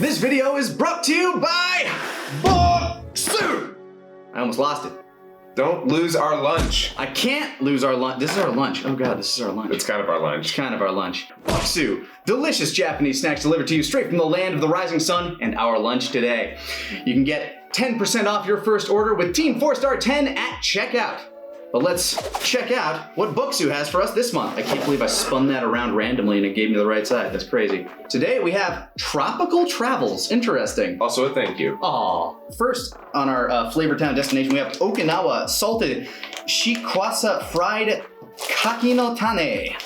This video is brought to you by Podshow. I almost lost it. Don't lose our lunch. I can't lose our lunch. This is our lunch. Oh god, this is our lunch. It's kind of our lunch. It's kind of our lunch. Podshow, delicious Japanese snacks delivered to you straight from the land of the rising sun and our lunch today. You can get 10% off your first order with Team 4-Star 10 at checkout. But let's check out what Podshow has for us this month. I can't believe I spun that around randomly and it gave me the right side. That's crazy. Today we have Tropical Travels. Interesting. Also a thank you. Aw. First on our Flavor Town destination, we have Okinawa salted shikwasa fried kaki no tane.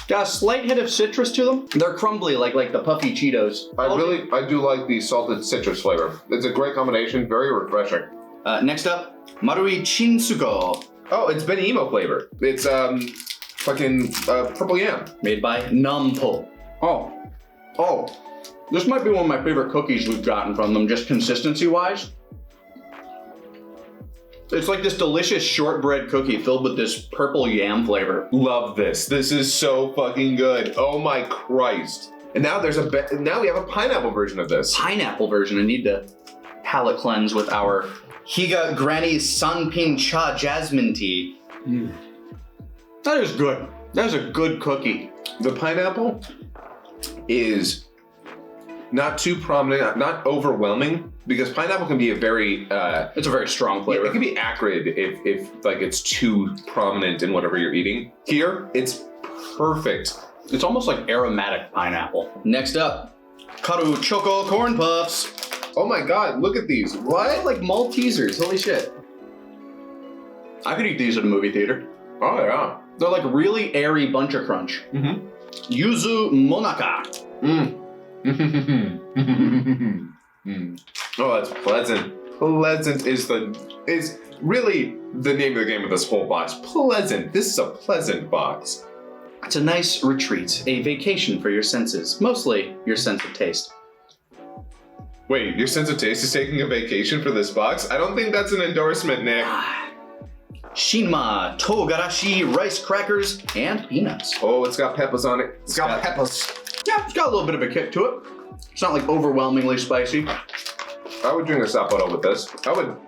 Got a slight hit of citrus to them. They're crumbly like the puffy Cheetos. I do like the salted citrus flavor. It's a great combination, very refreshing. Next up, Marui Chinsuko. Oh, it's Ben Emo flavor. It's fucking purple yam. Made by Nampo. Oh, this might be one of my favorite cookies we've gotten from them, just consistency-wise. It's like this delicious shortbread cookie filled with this purple yam flavor. Love this. This is so fucking good. Oh my Christ. And now now we have a pineapple version of this. Pineapple version. I need to palate cleanse with our Higa Granny's Sanpin Cha Jasmine Tea. That is good. That is a good cookie. The pineapple is not too prominent, not overwhelming, because pineapple can be a very... it's a very strong flavor. It can be acrid if like it's too prominent in whatever you're eating. Here, it's perfect. It's almost like aromatic pineapple. Next up, Karu Choco Corn Puffs. Oh my god, look at these. What? Like Maltesers, holy shit. I could eat these at a movie theater. Oh yeah. They're like really airy bunch of crunch. Mm-hmm. Yuzu Monaka. Oh, that's pleasant. Pleasant is really the name of the game of this whole box. Pleasant. This is a pleasant box. It's a nice retreat, a vacation for your senses, mostly your sense of taste. Wait, your sense of taste is taking a vacation for this box? I don't think that's an endorsement, Nick. Shinma Togarashi rice crackers and peanuts. Oh, it's got peppers on it. It's got peppers. Yeah, it's got a little bit of a kick to it. It's not like overwhelmingly spicy. I would drink a Sapporo with this. I want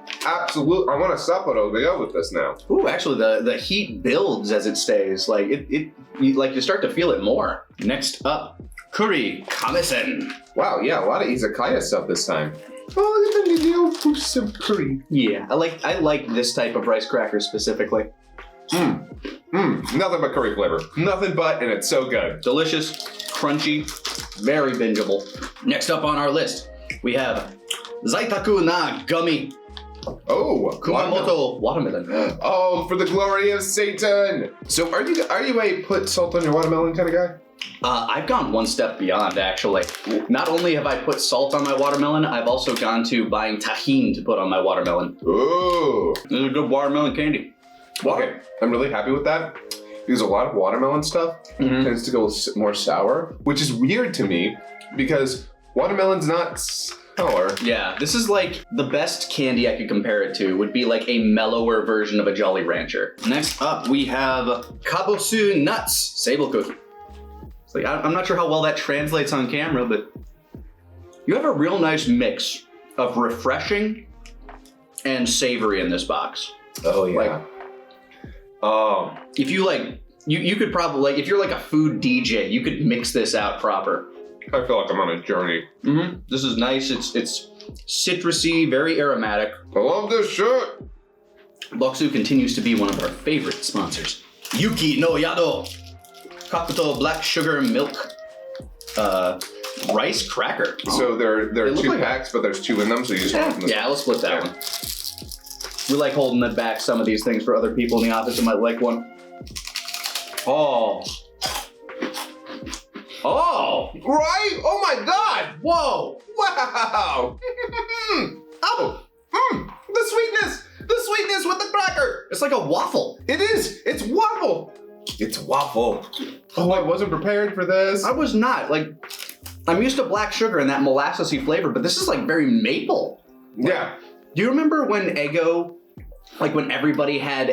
a Sapporo to go with this now. Ooh, actually the heat builds as it stays. Like you start to feel it more. Next up, curry kamesen. Wow, yeah, a lot of izakaya stuff this time. Oh, look at the little poofs of curry. Yeah, I like this type of rice cracker specifically. Nothing but curry flavor. Nothing but, and it's so good. Delicious, crunchy, very bingeable. Next up on our list, we have Zaitaku na Gummy. Oh, Kumamoto watermelon. Oh, for the glory of Satan. So are you a put salt on your watermelon kind of guy? I've gone one step beyond, actually. Not only have I put salt on my watermelon, I've also gone to buying tahini to put on my watermelon. Ooh. This is a good watermelon candy. Okay, I'm really happy with that because a lot of watermelon stuff tends to go more sour, which is weird to me because watermelon's not sour. Yeah, this is like the best candy I could compare it to would be like a mellower version of a Jolly Rancher. Next up, we have Kabosu Nuts Sable Cookie. It's like, I'm not sure how well that translates on camera, but you have a real nice mix of refreshing and savory in this box. Oh, yeah. If you like, you could probably, like, if you're like a food DJ, you could mix this out proper. I feel like I'm on a journey. This is nice. It's citrusy, very aromatic. I love this shit. Podshow continues to be one of our favorite sponsors. Yuki no Yado Kakuto Black Sugar Milk Rice Cracker. So there are two packs, but there's two in them, so you just want them. Yeah, let's split that one. We like holding it back some of these things for other people in the office who might like one. Oh, Right? Oh my god! whoa! Wow! The sweetness with the cracker! It's like a waffle. It is! It's waffle! It's waffle. Oh, I wasn't prepared for this. I was not. Like, I'm used to black sugar and that molassesy flavor, but this is like very maple. Yeah. Do you remember when Eggo, like when everybody had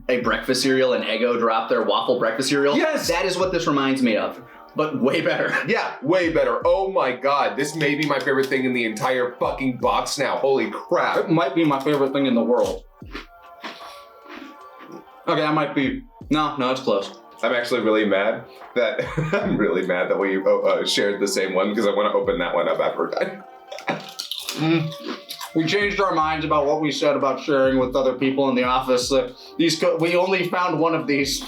a breakfast cereal and Eggo dropped their waffle breakfast cereal? Yes! That is what this reminds me of. but way better. Yeah, way better. Oh my god, this may be my favorite thing in the entire fucking box now. Holy crap. It might be my favorite thing in the world. Okay, I might be... No, it's close. I'm actually really mad that we shared the same one because I want to open that one up after we're done. We changed our minds about what we said about sharing with other people in the office. We only found one of these.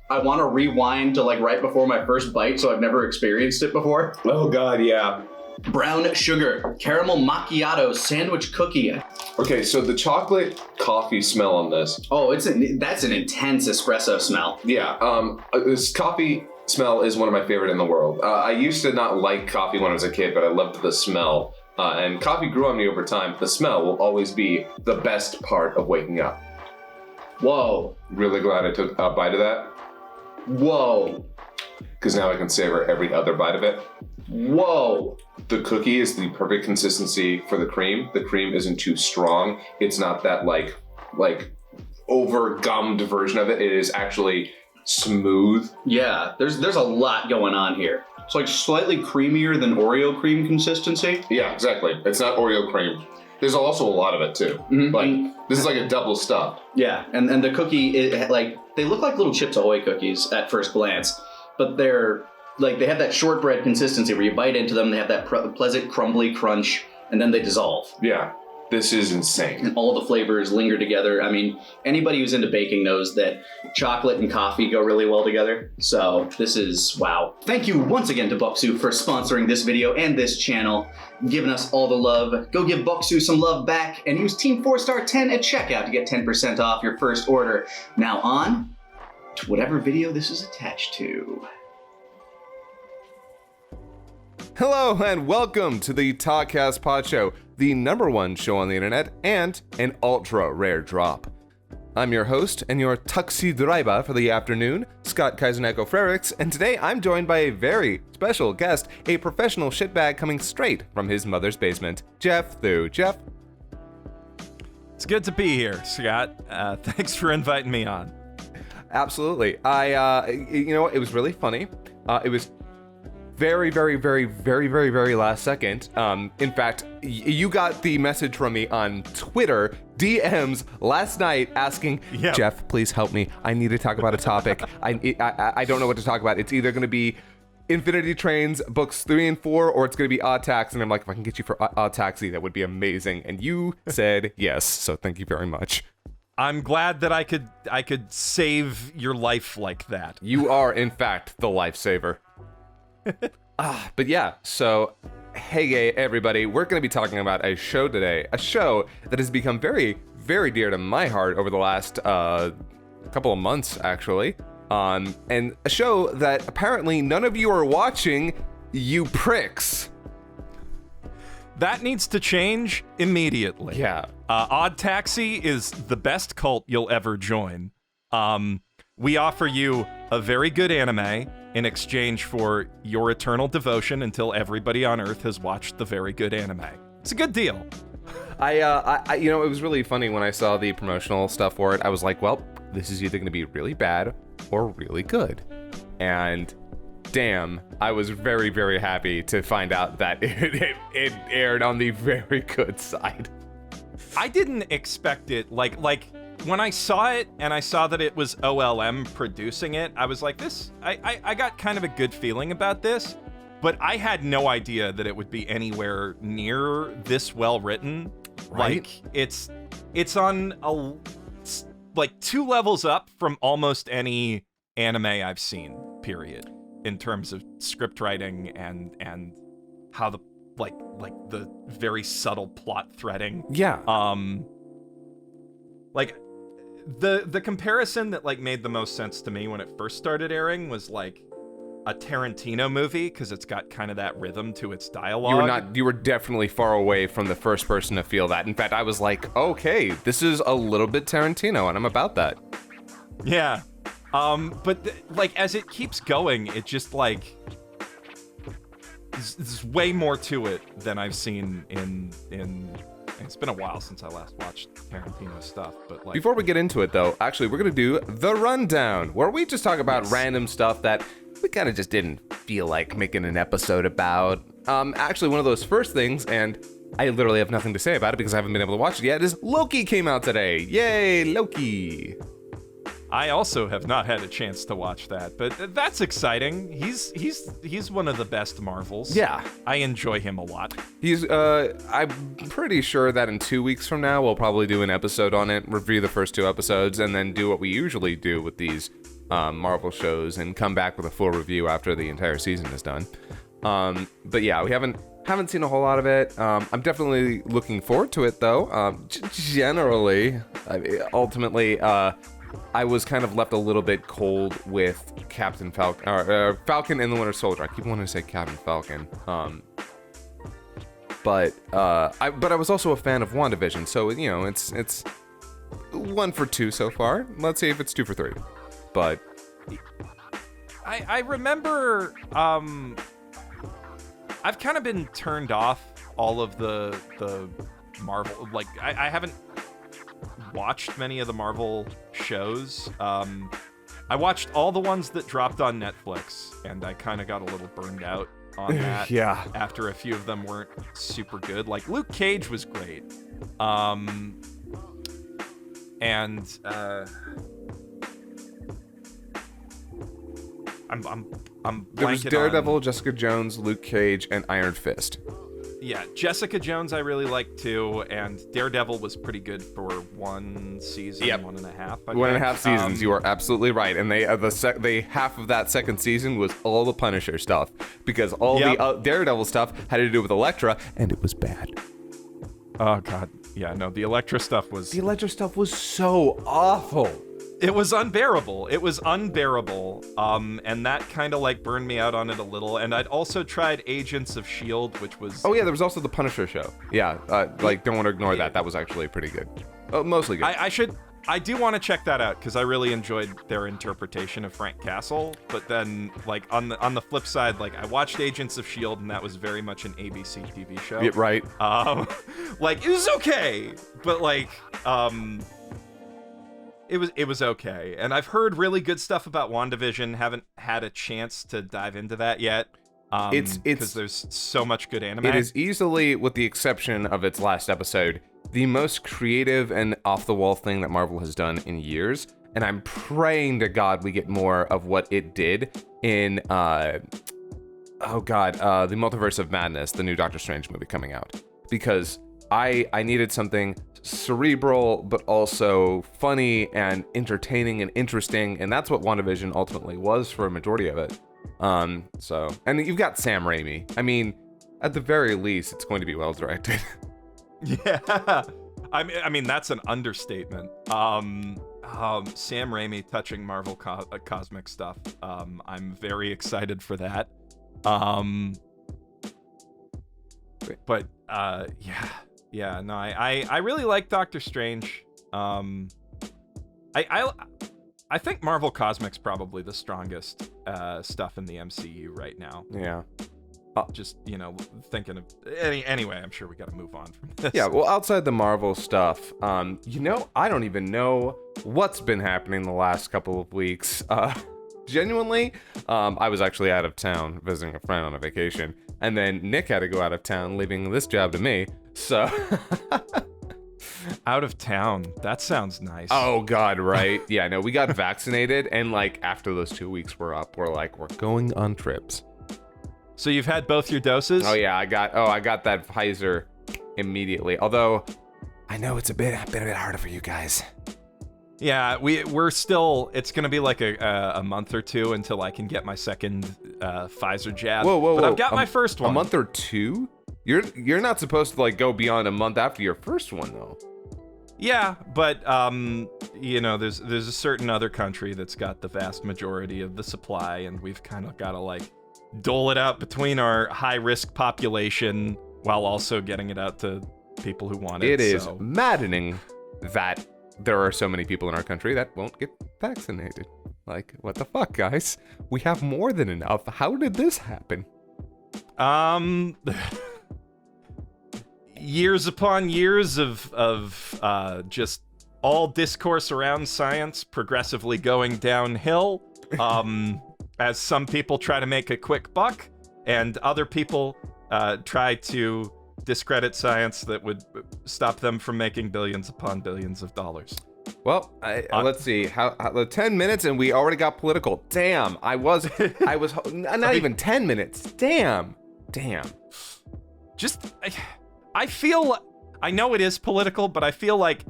I want to rewind to like right before my first bite, so I've never experienced it before. Oh god, yeah. Brown sugar, caramel macchiato, sandwich cookie. Okay, so the chocolate coffee smell on this. Oh, that's an intense espresso smell. Yeah, this coffee smell is one of my favorite in the world. I used to not like coffee when I was a kid, but I loved the smell. And coffee grew on me over time. The smell will always be the best part of waking up. Whoa. Really glad I took a bite of that. Whoa. Because now I can savor every other bite of it. Whoa. The cookie is the perfect consistency for the cream. The cream isn't too strong. It's not that like over-gummed version of it. It is actually smooth. Yeah, there's a lot going on here. It's like slightly creamier than Oreo cream consistency. Yeah, exactly. It's not Oreo cream. There's also a lot of it too. Mm-hmm. Like this is like a double stuff. Yeah, and the cookie, they look like little Chips Ahoy cookies at first glance, but they're like they have that shortbread consistency where you bite into them, they have that pleasant crumbly crunch, and then they dissolve. Yeah, this is insane. And all the flavors linger together. I mean, anybody who's into baking knows that chocolate and coffee go really well together. So this is wow. Thank you once again to Podshow for sponsoring this video and this channel, giving us all the love. Go give Podshow some love back and use Team 4-Star 10 at checkout to get 10% off your first order. Now on to whatever video this is attached to. Hello and welcome to the Talkcast Podshow, the #1 show on the internet and an ultra rare drop. I'm your host and your taxi driver for the afternoon, Scott Kaiseneko Frericks, and today I'm joined by a very special guest, a professional shitbag coming straight from his mother's basement, Jeff Thu. Jeff? It's good to be here, Scott. Thanks for inviting me on. Absolutely. It was really funny. It was very last second. In fact, you got the message from me on Twitter, DMs last night asking, Yep. Jeff, please help me. I need to talk about a topic. I don't know what to talk about. It's either going to be Infinity Trains books 3 and 4, or it's going to be Odd Taxi. And I'm like, if I can get you for Odd Taxi, that would be amazing. And you said yes. So thank you very much. I'm glad that I could save your life like that. You are, in fact, the lifesaver. But yeah, so hey everybody, we're going to be talking about a show today, a show that has become very, very dear to my heart over the last couple of months, actually, and a show that apparently none of you are watching, you pricks. That needs to change immediately. Yeah. Odd Taxi is the best cult you'll ever join. We offer you a very good anime in exchange for your eternal devotion until everybody on Earth has watched the very good anime. It's a good deal. It was really funny when I saw the promotional stuff for it. I was like, well, this is either going to be really bad or really good. And damn, I was very, very happy to find out that it aired on the very good side. I didn't expect it, like when I saw it and I saw that it was OLM producing it, I was like, I got kind of a good feeling about this, but I had no idea that it would be anywhere near this well written. Right? Like it's on like 2 levels up from almost any anime I've seen, period, in terms of script writing and how the like the very subtle plot threading. Yeah. Like the comparison that like made the most sense to me when it first started airing was like a Tarantino movie, because it's got kind of that rhythm to its dialogue. You were definitely far away from the first person to feel that. In fact, I was like, okay, this is a little bit Tarantino, and I'm about that. Yeah. But like as it keeps going, it just like there's way more to it than I've seen in It's been a while since I last watched Tarantino stuff, but like Before we get into it, though, actually, we're going to do The Rundown, where we just talk about random stuff that we kind of just didn't feel like making an episode about. Actually, one of those first things, and I literally have nothing to say about it because I haven't been able to watch it yet, is Loki came out today. Yay, Loki. I also have not had a chance to watch that, but that's exciting. He's one of the best Marvels. Yeah. I enjoy him a lot. I'm pretty sure that in 2 weeks from now, we'll probably do an episode on it, review the first 2 episodes, and then do what we usually do with these Marvel shows and come back with a full review after the entire season is done. But yeah, we haven't seen a whole lot of it. I'm definitely looking forward to it, though. Generally, ultimately, I was kind of left a little bit cold with Captain Falcon, or Falcon and the Winter Soldier. I keep wanting to say Captain Falcon. But I was also a fan of WandaVision, so you know, it's 1 for 2 so far. Let's see if it's 2 for 3. But I remember I've kind of been turned off all of the Marvel, like I haven't watched many of the Marvel shows. I watched all the ones that dropped on Netflix, and I kind of got a little burned out on that. Yeah. After a few of them weren't super good. Like Luke Cage was great. And I'm there was blanking Daredevil, on... Jessica Jones, Luke Cage, and Iron Fist. Yeah, Jessica Jones I really liked too, and Daredevil was pretty good for 1 season, Yep. 1.5. 1.5 seasons. You are absolutely right, and they half of that second season was all the Punisher stuff because all the Daredevil stuff had to do with Elektra, and it was bad. Oh god, yeah, no, the Elektra stuff was... The Elektra stuff was so awful. It was unbearable. And that kind of like burned me out on it a little. And I'd also tried Agents of S.H.I.E.L.D., which was... Oh yeah, there was also the Punisher show. Yeah, don't want to ignore that. That was actually pretty good. Mostly good. I do want to check that out because I really enjoyed their interpretation of Frank Castle. But then, like on the flip side, like I watched Agents of S.H.I.E.L.D. and that was very much an ABC TV show. Yeah, right. Like it was okay, but like It was okay, and I've heard really good stuff about WandaVision. Haven't had a chance to dive into that yet. It's because there's so much good anime. It is easily, with the exception of its last episode, the most creative and off-the-wall thing that Marvel has done in years. And I'm praying to God we get more of what it did in the Multiverse of Madness, the new Doctor Strange movie coming out, because I needed something cerebral, but also funny and entertaining and interesting, and that's what WandaVision ultimately was for a majority of it. And you've got Sam Raimi. I mean, at the very least, it's going to be well directed. Yeah, I mean that's an understatement. Sam Raimi touching Marvel cosmic stuff. I'm very excited for that. But yeah, no, I really like Doctor Strange. I think Marvel Cosmic's probably the strongest stuff in the MCU right now. Yeah. Just, thinking of... Anyway, I'm sure we gotta move on from this. Yeah, well, outside the Marvel stuff, I don't even know what's been happening the last couple of weeks. Genuinely, I was actually out of town visiting a friend on a vacation, and then Nick had to go out of town, leaving this job to me, so... Out of town. That sounds nice. Oh, God, right? Yeah, no, we got vaccinated, and, after those 2 weeks were up, we're going on trips. So you've had both your doses? Oh, yeah, I got that Pfizer immediately, although I know it's a bit harder for you guys. Yeah, we're still... It's going to be a month or two until I can get my second Pfizer jab. Whoa. But I've got my first one. A month or two? You're not supposed to, go beyond a month after your first one, though. Yeah, but, there's a certain other country that's got the vast majority of the supply, and we've kind of got to, dole it out between our high-risk population while also getting it out to people who want it. It is maddening that there are so many people in our country that won't get vaccinated. What the fuck, guys? We have more than enough. years upon years of just all discourse around science progressively going downhill, as some people try to make a quick buck, and other people try to discredit science that would stop them from making billions upon billions of dollars. Well, let's see. How 10 minutes and we already got political. Damn, I was not even 10 minutes. Damn. Just, I feel, I know it is political, but I feel like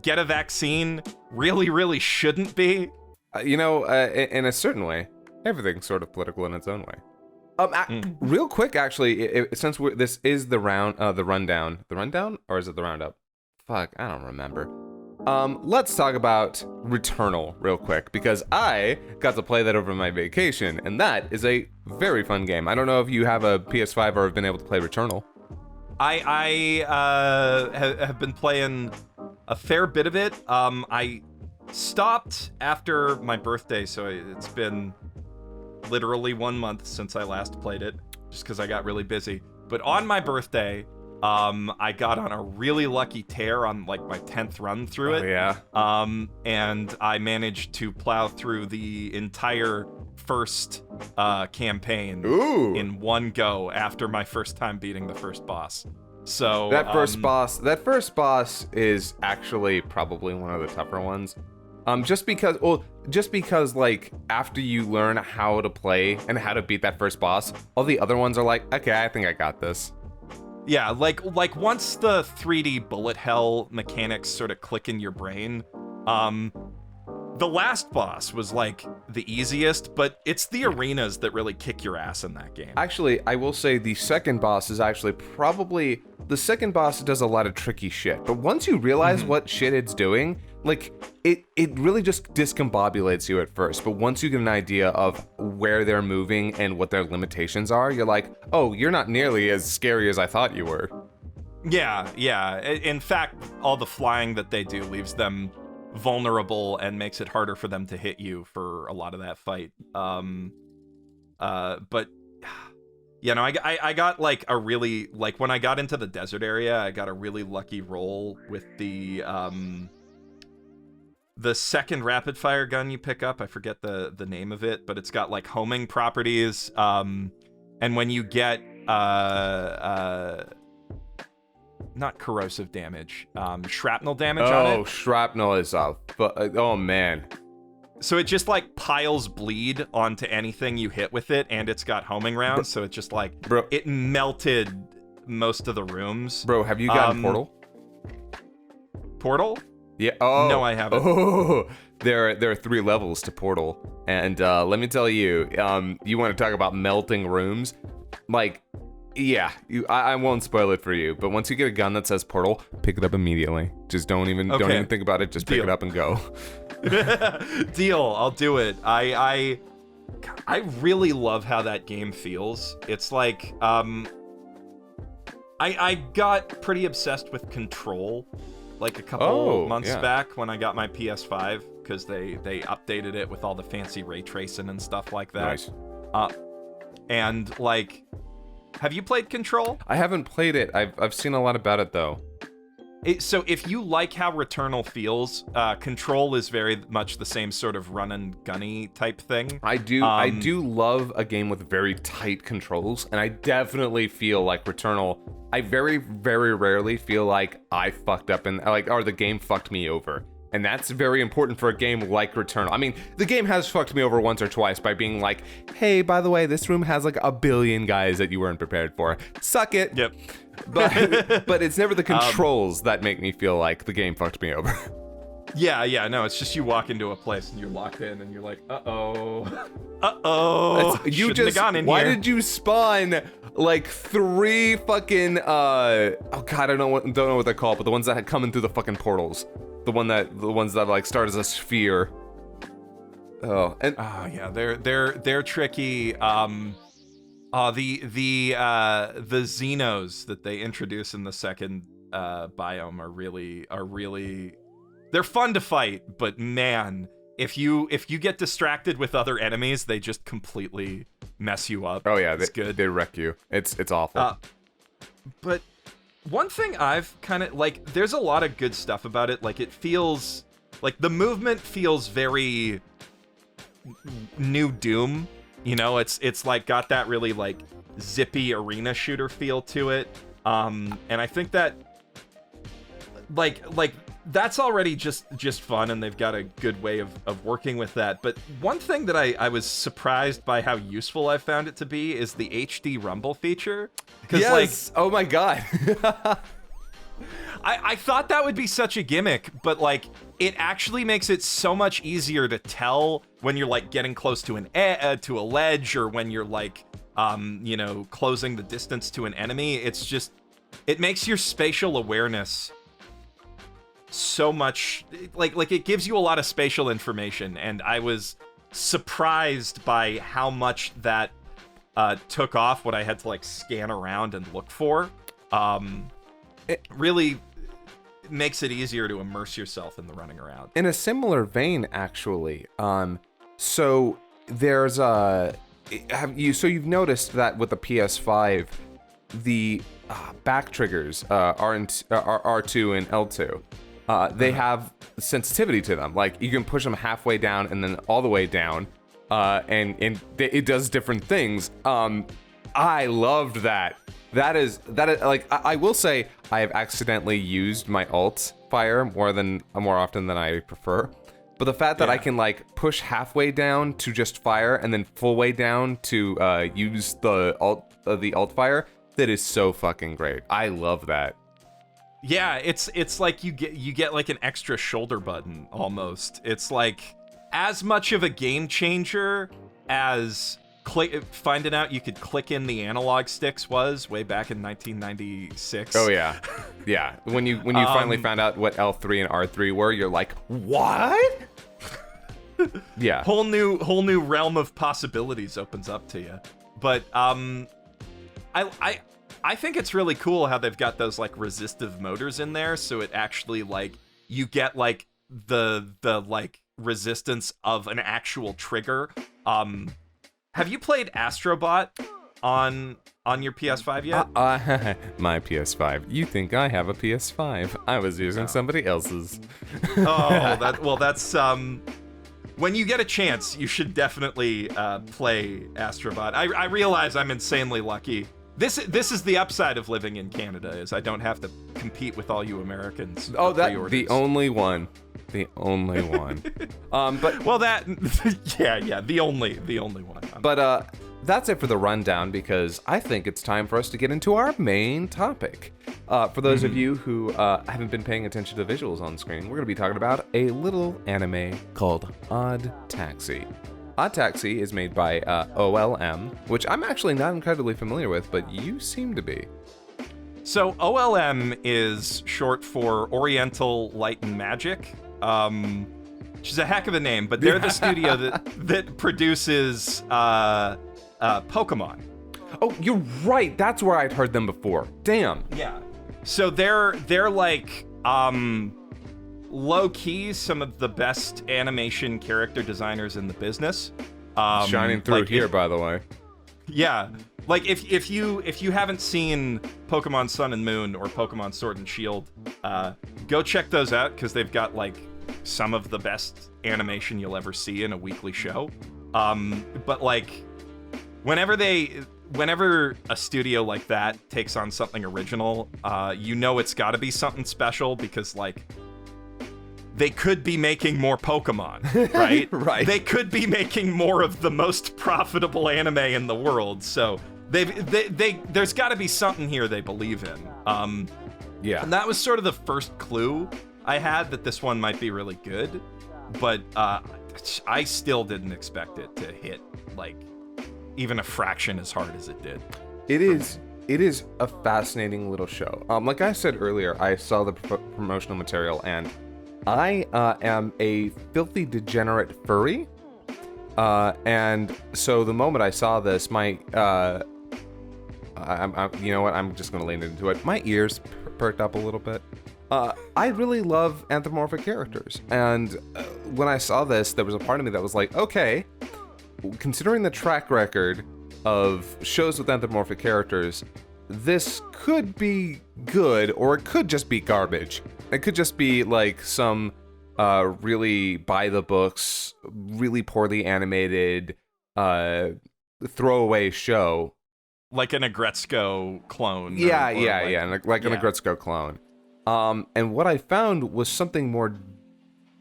get a vaccine really shouldn't be. In a certain way, everything's sort of political in its own way. Real quick, actually, since this is the rundown, or is it the roundup? Fuck, I don't remember. Let's talk about Returnal real quick, because I got to play that over my vacation, and that is a very fun game. I don't know if you have a PS5 or have been able to play Returnal. I have been playing a fair bit of it. I stopped after my birthday, so it's been literally 1 month since I last played it, just because I got really busy. But on my birthday, I got on a really lucky tear on like my 10th run through it. Oh, yeah. And I managed to plow through the entire first campaign in one go after my first time beating the first boss. So that first boss is actually probably one of the tougher ones. Just because like after you learn how to play and how to beat that first boss, all the other ones are like, okay, I think I got this. Yeah, like once the 3D bullet hell mechanics sort of click in your brain, the last boss was like the easiest, but it's the arenas that really kick your ass in that game. Actually, I will say the second boss is actually probably the second boss does a lot of tricky shit, but once you realize what shit it's doing, like it really just discombobulates you at first, but once you get an idea of where they're moving and what their limitations are, you're like, oh, you're not nearly as scary as I thought you were. Yeah. In fact, all the flying that they do leaves them vulnerable and makes it harder for them to hit you for a lot of that fight. But you know, I got like a really, like when I got into the desert area, I got a really lucky roll with the second rapid fire gun you pick up. I forget the name of it, but it's got like homing properties. And when you get not corrosive damage, shrapnel damage on it. Oh, shrapnel is oh man. So it just like piles bleed onto anything you hit with it, and it's got homing rounds, so it just like it melted most of the rooms. Bro, have you gotten Portal? Portal? Yeah. Oh no, I haven't. Oh, there are 3 levels to Portal, and let me tell you, you want to talk about melting rooms? Like, yeah, I won't spoil it for you, but once you get a gun that says Portal, pick it up immediately. Just don't even think about it. Just pick it up and go. Deal. I'll do it. I really love how that game feels. It's like I got pretty obsessed with Control like a couple months back when I got my PS5, because they updated it with all the fancy ray tracing and stuff like that. Nice. And like, have you played Control? I haven't played it. I've seen a lot about it though. So if you like how Returnal feels, Control is very much the same sort of run and gunny type thing. I do love a game with very tight controls, and I definitely feel like Returnal. I very, very rarely feel like I fucked up and or the game fucked me over. And that's very important for a game like Returnal. I mean, the game has fucked me over once or twice by being like, hey, by the way, this room has like 1 billion guys that you weren't prepared for. Suck it. Yep. But it's never the controls that make me feel like the game fucked me over. Yeah, no, it's just you walk into a place and you're locked in and you're like, uh-oh. You just, why did you spawn like 3 fucking, oh god, I don't know what they're called, but the ones that had come in through the fucking portals. The ones that like start as a sphere. Oh yeah, they're tricky. The Xenos that they introduce in the second biome are really they're fun to fight, but man, if you get distracted with other enemies, they just completely mess you up. Oh yeah, it's good. They wreck you. It's awful. But One thing I've kind of like, there's a lot of good stuff about it. Like, it feels like the movement feels very new Doom. You know, it's like got that really like zippy arena shooter feel to it. And I think that like that's already just fun, and they've got a good way of working with that. But one thing that I was surprised by how useful I found it to be is the HD rumble feature. Yes. Oh my god. I thought that would be such a gimmick, but like it actually makes it so much easier to tell when you're like getting close to to a ledge, or when you're like you know, closing the distance to an enemy. It makes your spatial awareness so much like it gives you a lot of spatial information, and I was surprised by how much that took off what I had to like scan around and look for. It really makes it easier to immerse yourself in the running around. In a similar vein, actually, so there's you've noticed that with the PS5, the back triggers R2 and L2. They have sensitivity to them. Like, you can push them halfway down and then all the way down, and it does different things. I loved that. That is like, I will say I have accidentally used my alt fire more often than I prefer. But the fact that I can like push halfway down to just fire and then full way down to use the alt fire, that is so fucking great. I love that. Yeah, it's like you get like an extra shoulder button almost. It's like as much of a game changer as finding out you could click in the analog sticks was way back in 1996. Oh yeah, yeah. When you finally found out what L3 and R3 were, you're like, what? Yeah. Whole new realm of possibilities opens up to you. But I think it's really cool how they've got those like resistive motors in there, so it actually like you get like the like resistance of an actual trigger. Have you played Astrobot on your PS5 yet? My PS5. You think I have a PS5? I was using somebody else's. That's when you get a chance, you should definitely play Astrobot. I realize I'm insanely lucky. This is the upside of living in Canada, is I don't have to compete with all you Americans. Oh, the only one. The only one. But well, that the only one. But that's it for the rundown, because I think it's time for us to get into our main topic. For those of you who haven't been paying attention to the visuals on screen, we're going to be talking about a little anime called Odd Taxi. Odd Taxi is made by OLM, which I'm actually not incredibly familiar with, but you seem to be. So OLM is short for Oriental Light and Magic, which is a heck of a name, but they're the studio that produces Pokemon. Oh, you're right. That's where I'd heard them before. Damn. Yeah. So they're like low key some of the best animation character designers in the business. Shining through like here, by the way. Yeah. Like if you haven't seen Pokemon Sun and Moon or Pokemon Sword and Shield, go check those out, because they've got like some of the best animation you'll ever see in a weekly show. But like whenever a studio like that takes on something original, you know it's got to be something special, because like they could be making more Pokemon, right? Right. They could be making more of the most profitable anime in the world. So there's got to be something here they believe in. Yeah. And that was sort of the first clue I had that this one might be really good, but I still didn't expect it to hit like even a fraction as hard as it did. It is a fascinating little show. Like I said earlier, I saw the promotional material, and I am a filthy degenerate furry, and so the moment I saw this, you know what? I'm just gonna lean into it. My ears perked up a little bit. I really love anthropomorphic characters, and when I saw this, there was a part of me that was like, okay, considering the track record of shows with anthropomorphic characters, this could be good, or it could just be garbage. It could just be like some really by the books, really poorly animated throwaway show. Like an Agretzko clone. Yeah, an Agretzko clone. And what I found was something more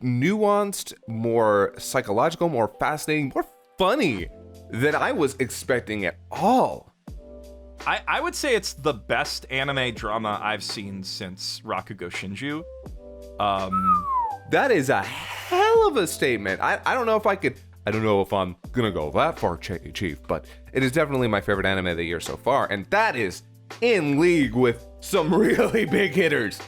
nuanced, more psychological, more fascinating, more funny than I was expecting at all. I would say it's the best anime drama I've seen since Rakugo Shinju. That is a hell of a statement. I don't know if I'm gonna go that far, Chief, but it is definitely my favorite anime of the year so far, and that is in league with some really big hitters.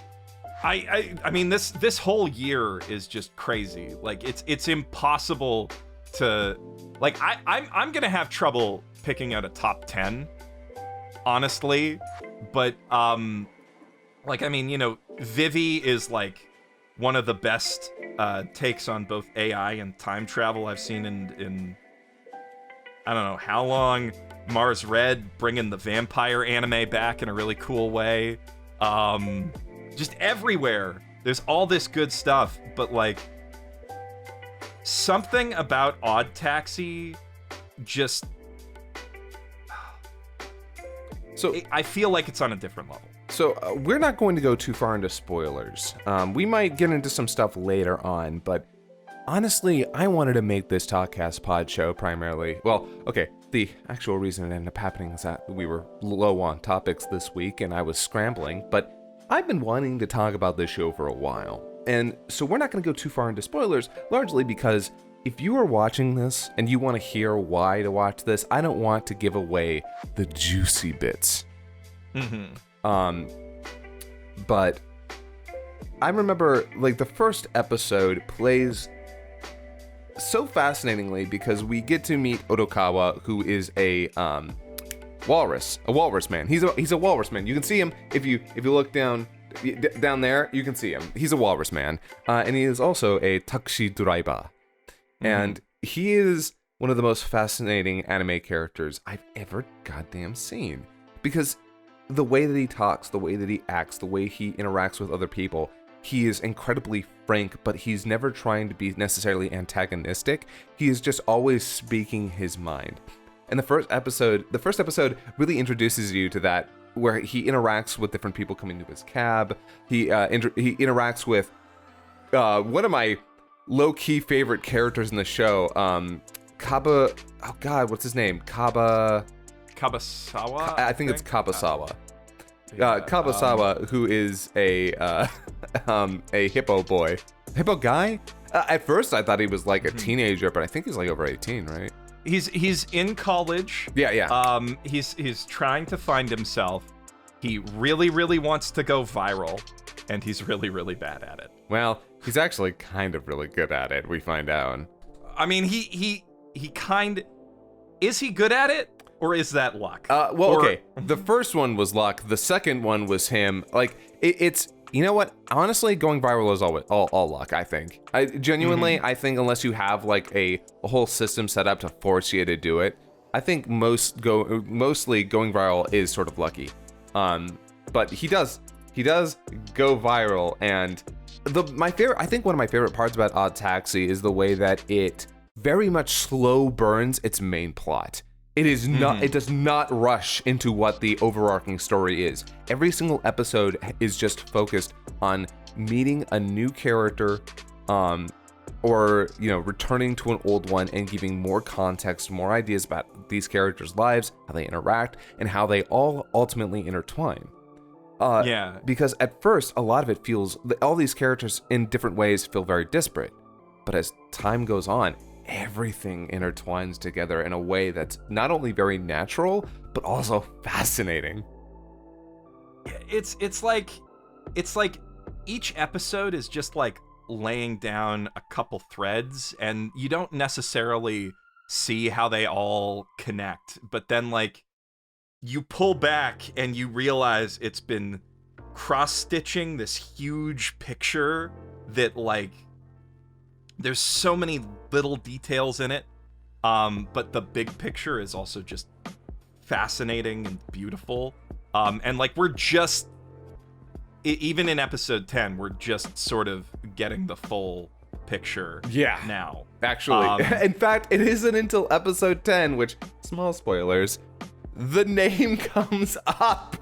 I mean, this whole year is just crazy. Like, it's impossible to, like, I'm gonna have trouble picking out a top 10, honestly, but like, I mean, you know, Vivi is like one of the best takes on both AI and time travel I've seen in I don't know how long. Mars Red bringing the vampire anime back in a really cool way. Just everywhere there's all this good stuff, but like something about Odd Taxi just I feel like it's on a different level. So we're not going to go too far into spoilers. We might get into some stuff later on, but honestly, I wanted to make this Talkcast pod show primarily. Well, okay, the actual reason it ended up happening is that we were low on topics this week and I was scrambling, but I've been wanting to talk about this show for a while. And so we're not going to go too far into spoilers, largely because if you are watching this and you want to hear why to watch this, I don't want to give away the juicy bits. But I remember, like, the first episode plays so fascinatingly because we get to meet Odokawa, who is a walrus man. He's a walrus man. You can see him if you look down there. You can see him. He's a walrus man, and he is also a taxi driver, and he is one of the most fascinating anime characters I've ever goddamn seen because the way that he talks, the way that he acts, the way he interacts with other people, he is incredibly frank, but he's never trying to be necessarily antagonistic. He is just always speaking his mind. And the first episode really introduces you to that, where he interacts with different people coming to his cab. He interacts with one of my low-key favorite characters in the show, Kaba. Oh God, what's his name? Kabasawa? I think it's Kabasawa. Kabasawa, who is a hippo boy. Hippo guy? At first I thought he was like a teenager, but I think he's like over 18, right? He's in college. Yeah. He's trying to find himself. He really wants to go viral, and he's really bad at it. Well, he's actually kind of really good at it, we find out. I mean, he is he good at it? Or is that luck? Okay. The first one was luck. The second one was him. Like, it's, you know what? Honestly, going viral is all luck, I think. I genuinely, I think unless you have like a whole system set up to force you to do it, I think mostly going viral is sort of lucky. But he does go viral, and I think one of my favorite parts about Odd Taxi is the way that it very much slow burns its main plot. It is not. It does not rush into what the overarching story is. Every single episode is just focused on meeting a new character, or returning to an old one and giving more context, more ideas about these characters' lives, how they interact, and how they all ultimately intertwine. Because at first, a lot of it feels all these characters in different ways feel very disparate, but as time goes on, everything intertwines together in a way that's not only very natural but also fascinating. It's like each episode is just like laying down a couple threads, and you don't necessarily see how they all connect, but then like you pull back and you realize it's been cross-stitching this huge picture that like there's so many little details in it, but the big picture is also just fascinating and beautiful. And like we're just even in episode 10, we're just sort of getting the full picture now. Actually, in fact, it isn't until episode 10, which, small spoilers, the name comes up.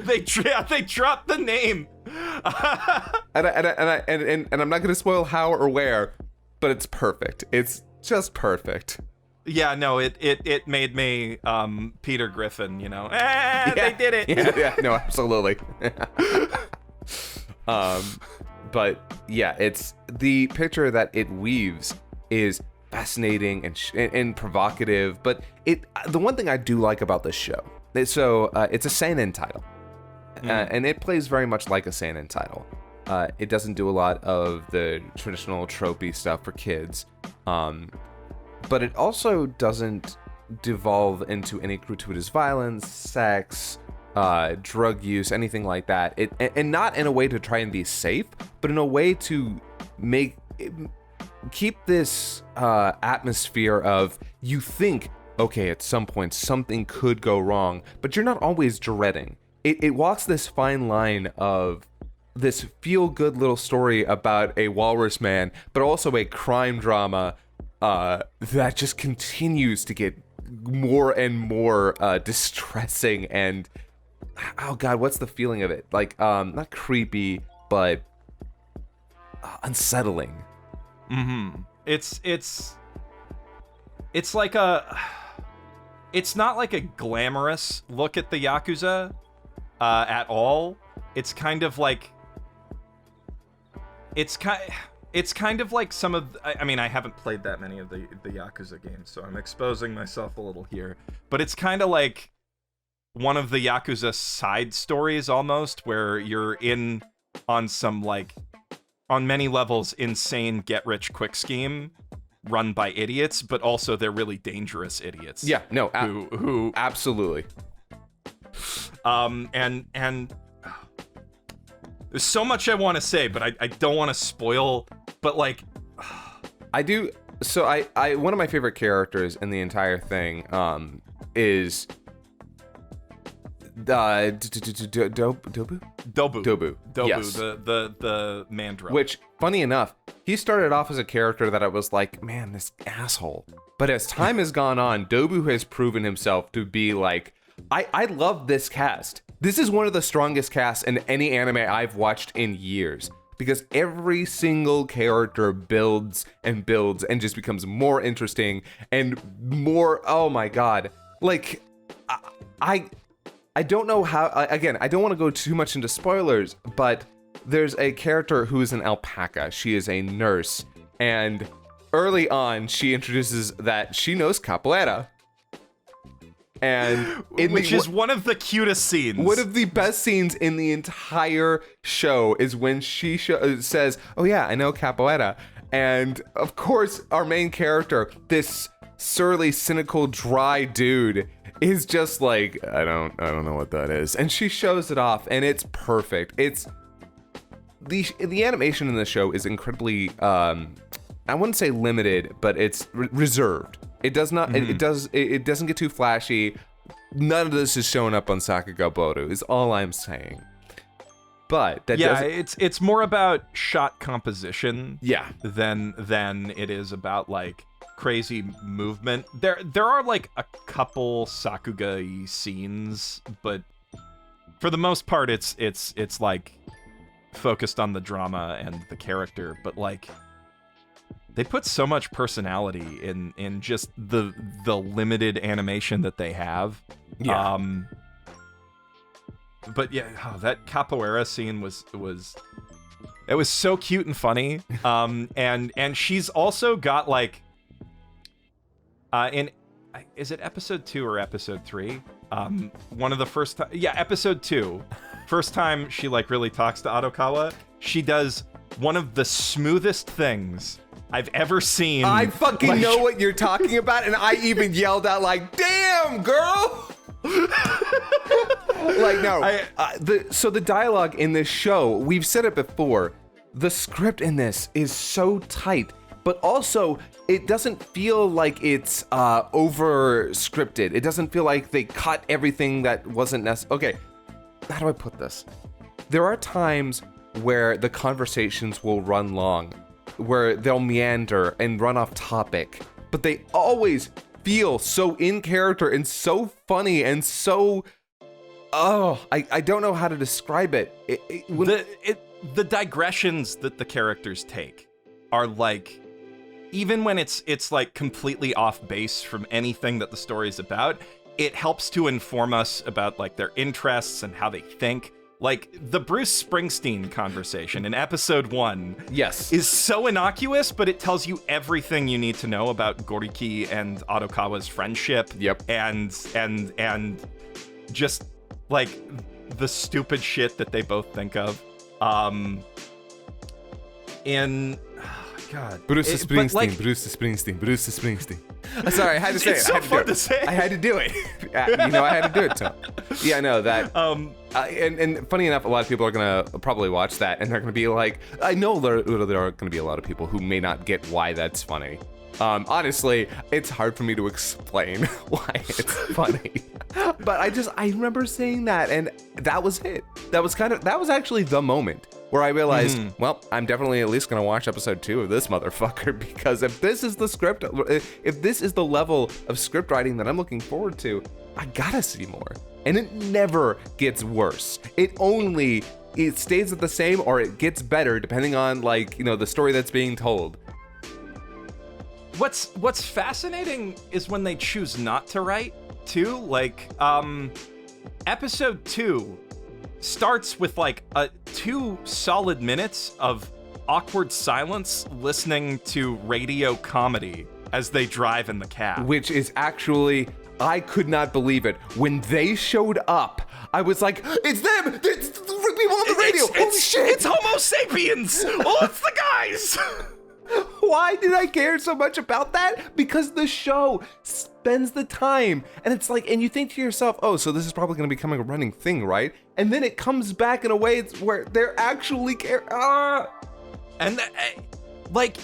they drop the name. and I'm not going to spoil how or where, but it's perfect. It's just perfect. Yeah, no, it made me Peter Griffin, you know. They did it. Yeah, no, absolutely. But yeah, it's the picture that it weaves is fascinating and provocative. But the one thing I do like about this show, it's a seinen title, and it plays very much like a seinen title. It doesn't do a lot of the traditional tropey stuff for kids, but it also doesn't devolve into any gratuitous violence, sex, drug use, anything like that. And not in a way to try and be safe, but in a way to keep this atmosphere of you think, okay, at some point something could go wrong, but you're not always dreading. It walks this fine line of this feel-good little story about a walrus man, but also a crime drama that just continues to get more and more distressing and, oh god, what's the feeling of it? Like, not creepy, but unsettling. Mm-hmm. It's like it's not like a glamorous look at the Yakuza at all. It's kind of like it's kind of like some of I mean, I haven't played that many of the Yakuza games, so I'm exposing myself a little here, but it's kind of like one of the Yakuza side stories almost, where you're in on some like on many levels insane get rich quick scheme run by idiots, but also they're really dangerous idiots. Yeah, no, who absolutely. And there's so much I want to say, but I don't want to spoil, but like I do. So I one of my favorite characters in the entire thing is Dobu, yes. the mandrill. Which, funny enough, he started off as a character that I was like, man, this asshole. But as time has gone on, Dobu has proven himself to be like, I love this cast. This is one of the strongest casts in any anime I've watched in years, because every single character builds and just becomes more interesting and more, oh my god. Like, I don't know how, again, I don't want to go too much into spoilers, but there's a character who is an alpaca. She is a nurse, and early on, she introduces that she knows capoeira. And which is one of the cutest scenes. One of the best scenes in the entire show is when she says, oh yeah, I know capoeira. And of course, our main character, this surly, cynical, dry dude, is just like, I don't know what that is. And she shows it off, and it's perfect. It's the animation in the show is incredibly, I wouldn't say limited, but it's reserved. It does not. Mm-hmm. It doesn't get too flashy. None of this is showing up on Sakaga is all I'm saying. But that it's more about shot composition. Yeah. Than it is about like crazy movement. There are like a couple Sakuga-y scenes, but for the most part, it's like focused on the drama and the character. But like, they put so much personality in just the limited animation that they have. Yeah. But yeah, that capoeira scene was so cute and funny. And she's also got like is it episode 2 or episode 3? One of the first episode 2. First time she like really talks to Adokawa, she does one of the smoothest things I've ever seen. I fucking know what you're talking about, and I even yelled out like, "Damn, girl!" Like, no. So the dialogue in this show, we've said it before, the script in this is so tight, but also it doesn't feel like it's over scripted. It doesn't feel like they cut everything that wasn't necessary. Okay, how do I put this? There are times where the conversations will run long, where they'll meander and run off topic, but they always feel so in character and so funny and so... I don't know how to describe it. The digressions that the characters take are like, even when it's like completely off base from anything that the story's about, it helps to inform us about like their interests and how they think. Like the Bruce Springsteen conversation in episode 1 is so innocuous, but it tells you everything you need to know about Goriki and Adokawa's friendship. Yep. And just like the stupid shit that they both think of. God. Bruce Springsteen. Sorry, I had to say it's it. So fun to say. I had to do it. I had to do it, Tom. Yeah, no, that. And funny enough, a lot of people are gonna probably watch that, and they're gonna be like, I know there are gonna be a lot of people who may not get why that's funny. Honestly, it's hard for me to explain why it's funny. But I remember saying that, and that was it. That was actually the moment where I realized, well, I'm definitely at least gonna watch episode 2 of this motherfucker, because if this is the script, if this is the level of script writing that I'm looking forward to, I gotta see more. And it never gets worse. It stays at the same, or it gets better depending on the story that's being told. What's fascinating is when they choose not to write too. Like episode 2 starts with like 2 solid minutes of awkward silence listening to radio comedy as they drive in the cab, which is actually, I could not believe it when they showed up. I was like, it's them! It's the people on the radio! Holy shit! It's Homo sapiens! Oh, it's the guys! Why did I care so much about that? Because the show spends the time, and it's like, and you think to yourself, oh, so this is probably going to be becoming a running thing, right? And then it comes back in a way where they're actually And like,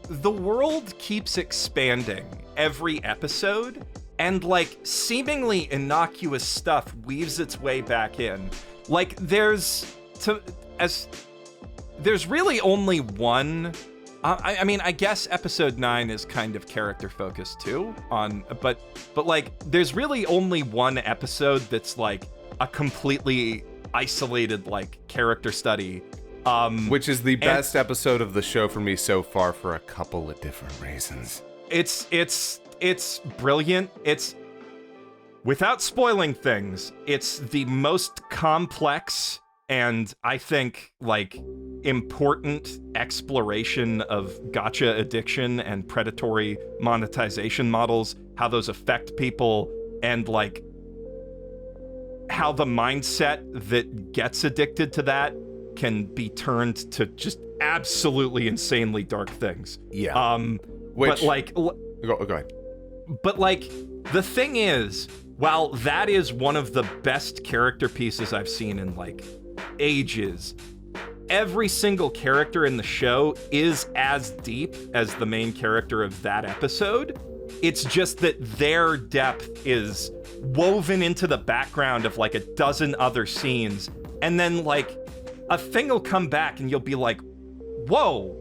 the world keeps expanding every episode, and like seemingly innocuous stuff weaves its way back in. Like there's really only one. I mean, I guess episode 9 is kind of character focused too, but like there's really only one episode that's like a completely isolated like character study, which is the best episode of the show for me so far for a couple of different reasons. It's brilliant. It's, without spoiling things, it's the most complex and I think like important exploration of gacha addiction and predatory monetization models, how those affect people, and like how the mindset that gets addicted to that can be turned to just absolutely insanely dark things. Yeah. But like, go ahead. But like, the thing is, while that is one of the best character pieces I've seen in like ages, every single character in the show is as deep as the main character of that episode. It's just that their depth is woven into the background of like a dozen other scenes, and then like a thing will come back and you'll be like, whoa,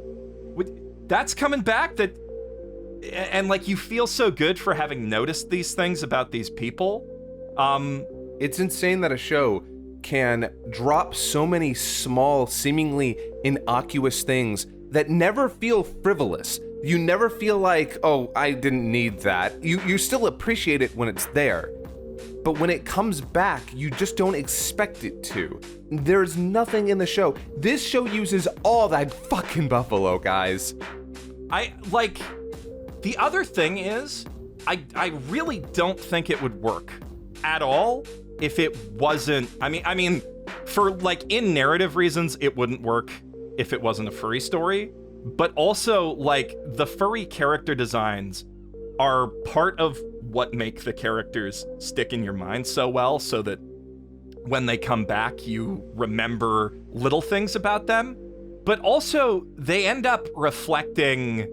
that's coming back? And like you feel so good for having noticed these things about these people. It's insane that a show can drop so many small, seemingly innocuous things that never feel frivolous. You never feel like, oh, I didn't need that. You still appreciate it when it's there. But when it comes back, you just don't expect it to. There's nothing in the show. This show uses all that fucking buffalo, guys. The other thing is, I really don't think it would work at all if it wasn't, I mean, for like in narrative reasons, it wouldn't work if it wasn't a furry story, but also like the furry character designs are part of what make the characters stick in your mind so well, so that when they come back, you remember little things about them, but also they end up reflecting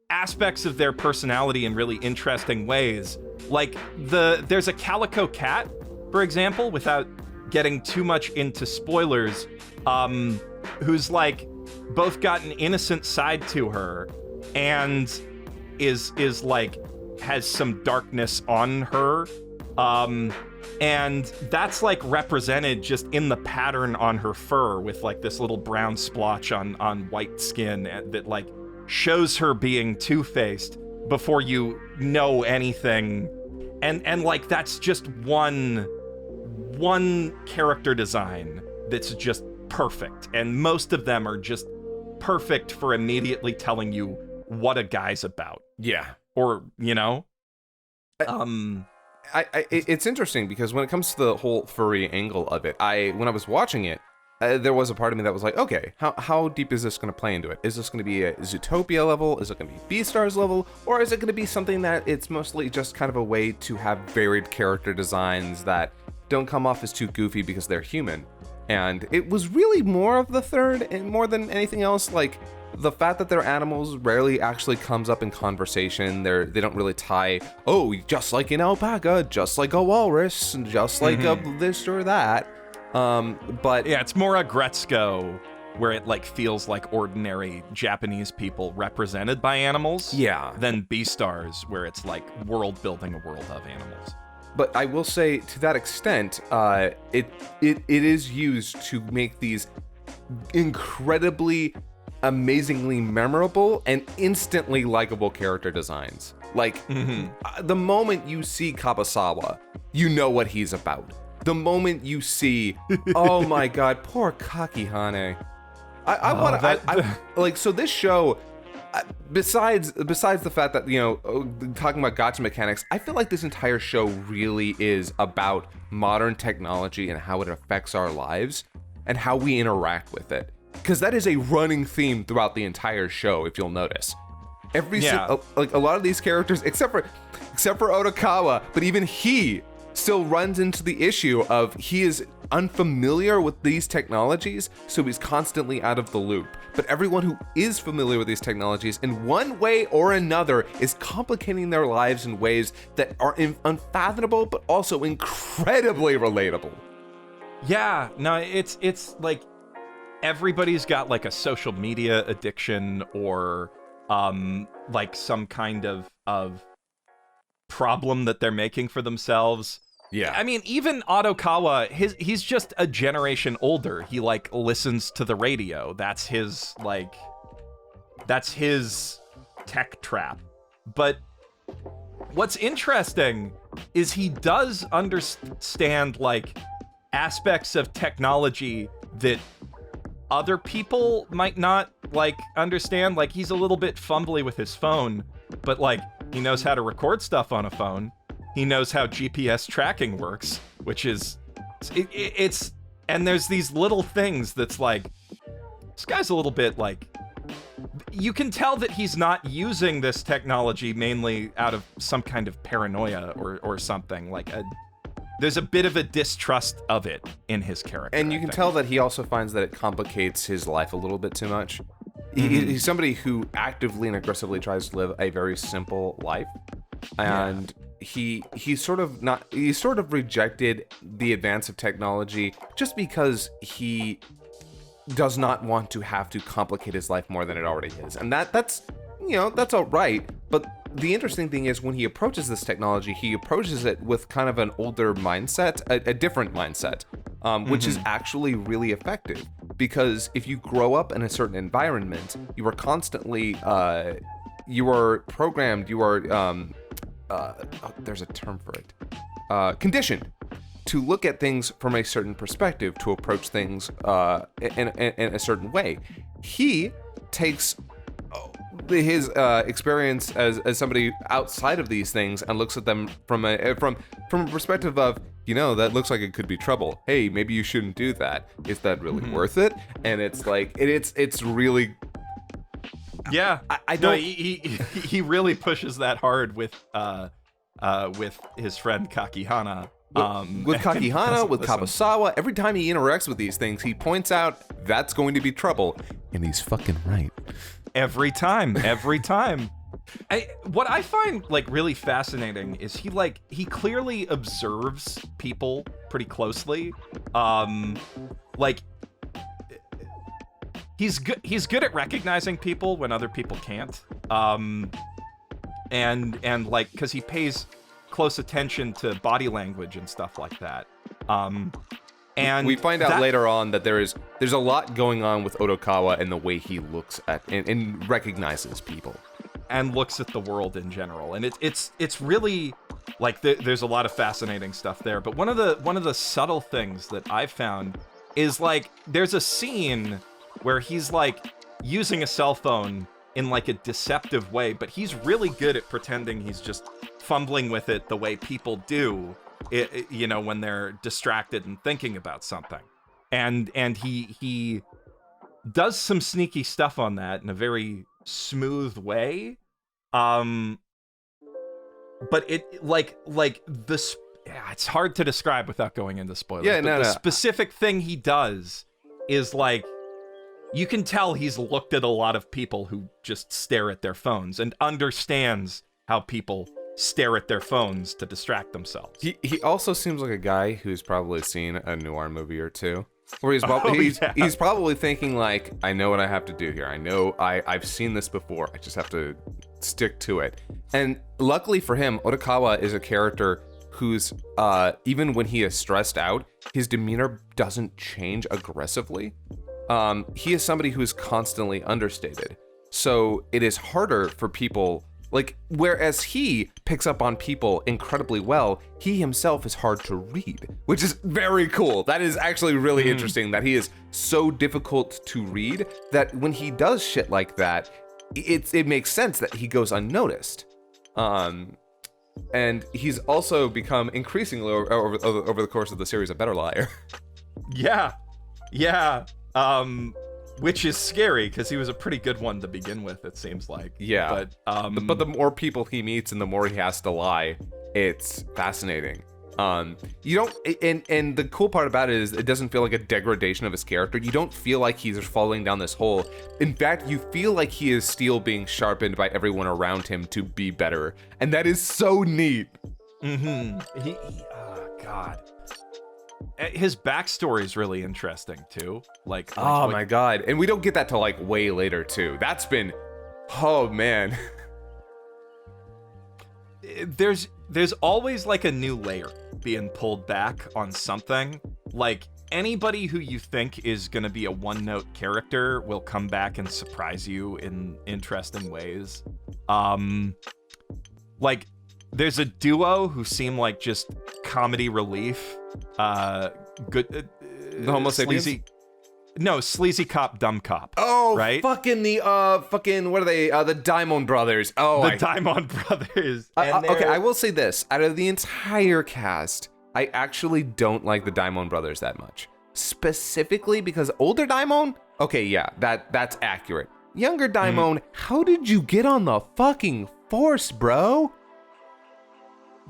aspects of their personality in really interesting ways. Like there's a calico cat, for example, without getting too much into spoilers, who's like both got an innocent side to her and is like has some darkness on her. And that's like represented just in the pattern on her fur with like this little brown splotch on white skin that like shows her being two-faced before you know anything. And like that's just one character design that's just perfect. And most of them are just perfect for immediately telling you what a guy's about. Yeah. Or, you know? It's interesting because when it comes to the whole furry angle of it, when I was watching it, there was a part of me that was like, okay, how deep is this going to play into it? Is this going to be a Zootopia level? Is it going to be Beastars level? Or is it going to be something that it's mostly just kind of a way to have varied character designs that don't come off as too goofy because they're human? And it was really more of the third, and more than anything else, like the fact that they're animals rarely actually comes up in conversation. They don't really tie, oh, just like an alpaca, just like a walrus, and just like a this or that. But yeah, it's more a Gretzko, where it like feels like ordinary Japanese people represented by animals. Yeah. Than Beastars, where it's like world building a world of animals. But I will say, to that extent, it is used to make these incredibly, amazingly memorable and instantly likable character designs. Like, the moment you see Kabasawa, you know what he's about. The moment you see, oh my god, poor Kakihane. So this show, besides the fact that, you know, talking about gacha mechanics, I feel like this entire show really is about modern technology and how it affects our lives and how we interact with it. Because that is a running theme throughout the entire show, if you'll notice. Like a lot of these characters, except for Otokawa, but even he still runs into the issue of he is unfamiliar with these technologies, so he's constantly out of the loop. But everyone who is familiar with these technologies in one way or another is complicating their lives in ways that are unfathomable, but also incredibly relatable. Yeah, no, it's like everybody's got like a social media addiction or like some kind of problem that they're making for themselves. Yeah. I mean, even Otokawa, he's just a generation older. He like listens to the radio. That's his tech trap. But what's interesting is he does understand like aspects of technology that other people might not like understand. Like he's a little bit fumbly with his phone, but like he knows how to record stuff on a phone. He knows how GPS tracking works, which is, it's, and there's these little things that's like, this guy's a little bit like, you can tell that he's not using this technology mainly out of some kind of paranoia or something. Like, there's a bit of a distrust of it in his character. And you can tell that he also finds that it complicates his life a little bit too much. He's somebody who actively and aggressively tries to live a very simple life. And he sort of rejected the advance of technology just because he does not want to have to complicate his life more than it already is. And that's all right. But the interesting thing is when he approaches this technology, he approaches it with kind of an older mindset, a different mindset, which is actually really effective. Because if you grow up in a certain environment, you are constantly, you are programmed, you are, there's a term for it, conditioned to look at things from a certain perspective, to approach things in a certain way. He takes his experience as somebody outside of these things and looks at them from a perspective of, that looks like it could be trouble. Hey, maybe you shouldn't do that. Is that really worth it? And it's like it's really. Yeah, I don't. No, he really pushes that hard with his friend Kakihana. With Kakihana, with Kabasawa, every time he interacts with these things, he points out that's going to be trouble, and he's fucking right. Every time. What I find like really fascinating is he clearly observes people pretty closely. Like he's good at recognizing people when other people can't. And like because he pays close attention to body language and stuff like that. And we find out later on that there's a lot going on with Otokawa and the way he looks at and recognizes people and looks at the world in general. And it's really like there's a lot of fascinating stuff there. But one of the subtle things that I've found is like there's a scene where he's like using a cell phone in like a deceptive way, but he's really good at pretending he's just fumbling with it the way people do, you know, when they're distracted and thinking about something. And he does some sneaky stuff on that in a very smooth way. But it like this, it's hard to describe without going into spoilers. Yeah, but the specific thing he does is like, you can tell he's looked at a lot of people who just stare at their phones and understands how people stare at their phones to distract themselves. He also seems like a guy who's probably seen a noir movie or two, where he's probably thinking like, I know what I have to do here. I know I've seen this before. I just have to stick to it. And luckily for him, Otokawa is a character who's even when he is stressed out, his demeanor doesn't change aggressively. He is somebody who is constantly understated. So it is harder for people, like, whereas he picks up on people incredibly well, he himself is hard to read, which is very cool. That is actually really interesting that he is so difficult to read that when he does shit like that, it makes sense that he goes unnoticed. And he's also become increasingly over the course of the series a better liar. Yeah. Which is scary because he was a pretty good one to begin with, it seems like. Yeah. But the more people he meets and the more he has to lie, it's fascinating. You don't, and the cool part about it is it doesn't feel like a degradation of his character. You don't feel like he's falling down this hole. In fact, you feel like he is steel being sharpened by everyone around him to be better. And that is so neat. He oh God. His backstory is really interesting too. Like my God. And we don't get that till like way later too. That's been, oh man. There's always like a new layer being pulled back on something. Like anybody who you think is gonna be a one-note character will come back and surprise you in interesting ways. Like there's a duo who seem like just comedy relief. Good. The Homo sapiens? Sleazy cop, dumb cop. Oh, right? Fucking what are they? The Diamond Brothers. Oh, the Diamond Brothers. Okay, I will say this. Out of the entire cast, I actually don't like the Diamond Brothers that much. Specifically because older Diamond, okay, yeah, that's accurate. Younger Diamond, how did you get on the fucking force, bro?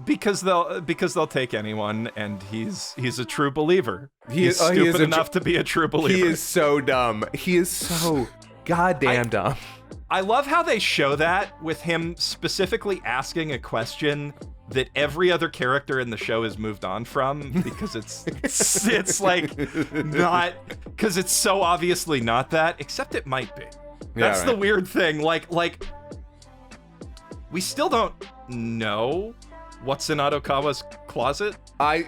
Because they'll take anyone, and he's a true believer. He's stupid he is enough to be a true believer. He is so dumb. He is so goddamn dumb. I love how they show that with him specifically asking a question that every other character in the show has moved on from because it's like not, because it's so obviously not that, except it might be. That's the weird thing. Like we still don't know what's in Otokawa's closet. I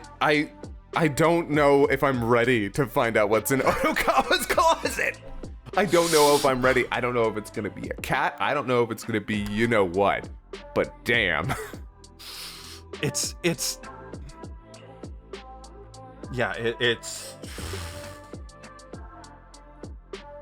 don't know if I'm ready to find out what's in Otokawa's closet. I don't know if I'm ready. I don't know if it's gonna be a cat. I don't know if it's gonna be you know what. But damn. It's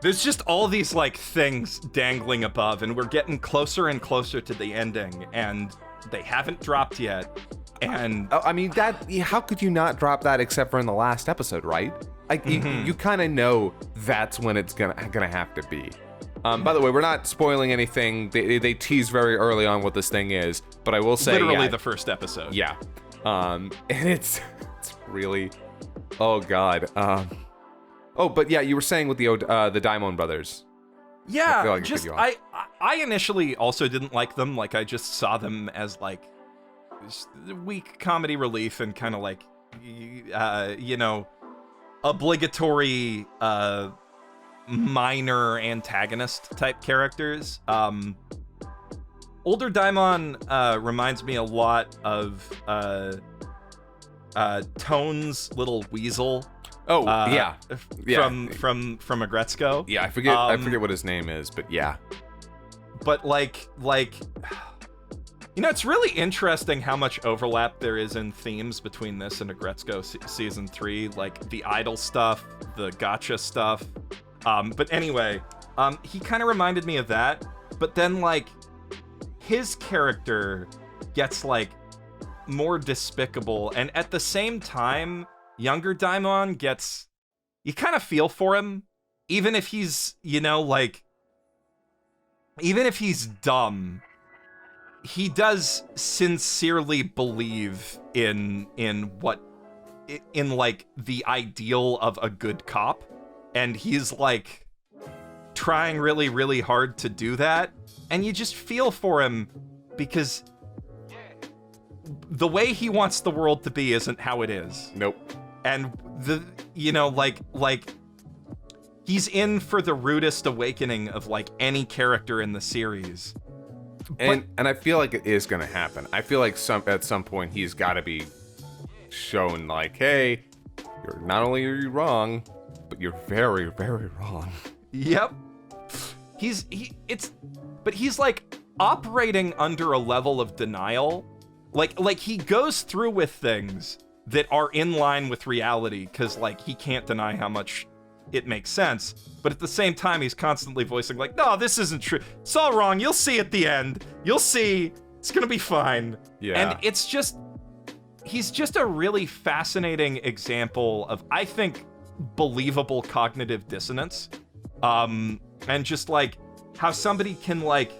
there's just all these like things dangling above, and we're getting closer and closer to the ending, and they haven't dropped yet. And I mean, that, how could you not drop that except for in the last episode, right? Like you kind of know that's when it's gonna have to be. By the way, we're not spoiling anything. They tease very early on what this thing is, but I will say literally the first episode. Yeah. And it's really, oh god. Oh, but yeah, you were saying with the Diamond Brothers. Yeah, feel like it could just be off. I initially also didn't like them. Like, I just saw them as like weak comedy relief and kind of like obligatory minor antagonist type characters. Older Daimon reminds me a lot of Tone's little weasel. Oh, From Agretzko. Yeah, I forget what his name is, but yeah. But like it's really interesting how much overlap there is in themes between this and Agretzko season 3, like the idol stuff, the gotcha stuff. But anyway, he kind of reminded me of that, but then like his character gets like more despicable, and at the same time, younger Daimon gets, you kind of feel for him, even if he's, even if he's dumb, he does sincerely believe in like the ideal of a good cop, and he's like trying really, really hard to do that, and you just feel for him because the way he wants the world to be isn't how it is. Nope. And he's in for the rudest awakening of like any character in the series. And I feel like it is gonna happen. I feel like at some point he's gotta be shown like, hey, you're not only are you wrong, but you're very, very wrong. Yep. But he's like operating under a level of denial. Like he goes through with things that are in line with reality because like he can't deny how much it makes sense, but at the same time he's constantly voicing like, no, this isn't true, it's all wrong, you'll see at the end, you'll see, it's gonna be fine. Yeah. And he's just a really fascinating example of, I think, believable cognitive dissonance, and just like how somebody can like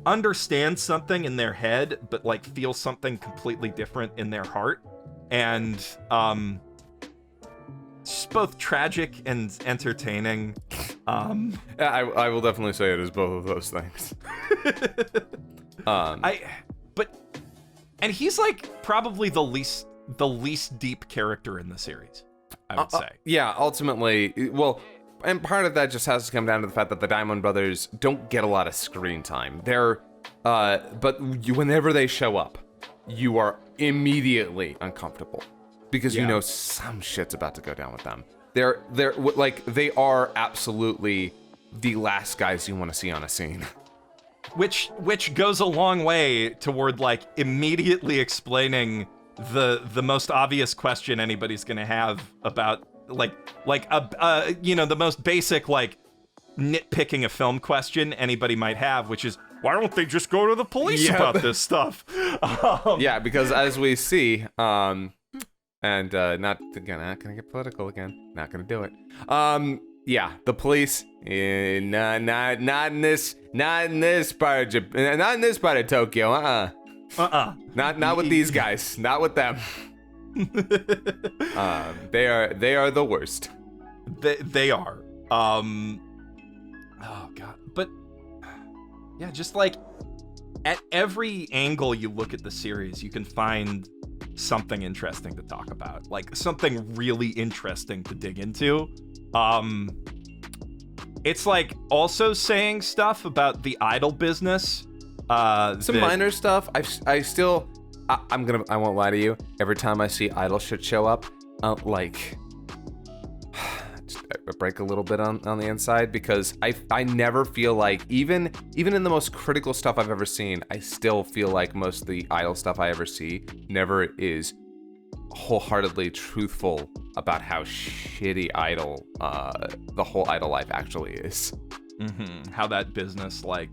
understand something in their head but like feel something completely different in their heart. And it's both tragic and entertaining. I will definitely say it is both of those things. And he's like probably the least deep character in the series, I would say. Yeah, ultimately, well, and part of that just has to come down to the fact that the Diamond Brothers don't get a lot of screen time. Whenever they show up, you are immediately uncomfortable because you know some shit's about to go down with them. They are absolutely the last guys you want to see on a scene. Which goes a long way toward like immediately explaining the most obvious question anybody's gonna have about the most basic like nitpicking a film question anybody might have, which is, why don't they just go to the police about this stuff? Yeah, because as we see, not gonna get political again. Not gonna do it. Yeah, the police, not in this part of Tokyo. Not with these guys. Not with them. They are the worst. They are. Oh god. But yeah, just like at every angle you look at the series, you can find something interesting to talk about, like something really interesting to dig into. It's like also saying stuff about the idol business. Some minor stuff. I won't lie to you. Every time I see idol shit show up, I break a little bit on the inside because I never feel like, even in the most critical stuff I've ever seen, I still feel like most of the idol stuff I ever see never is wholeheartedly truthful about how shitty idol the whole idol life actually is. Mm-hmm. How that business like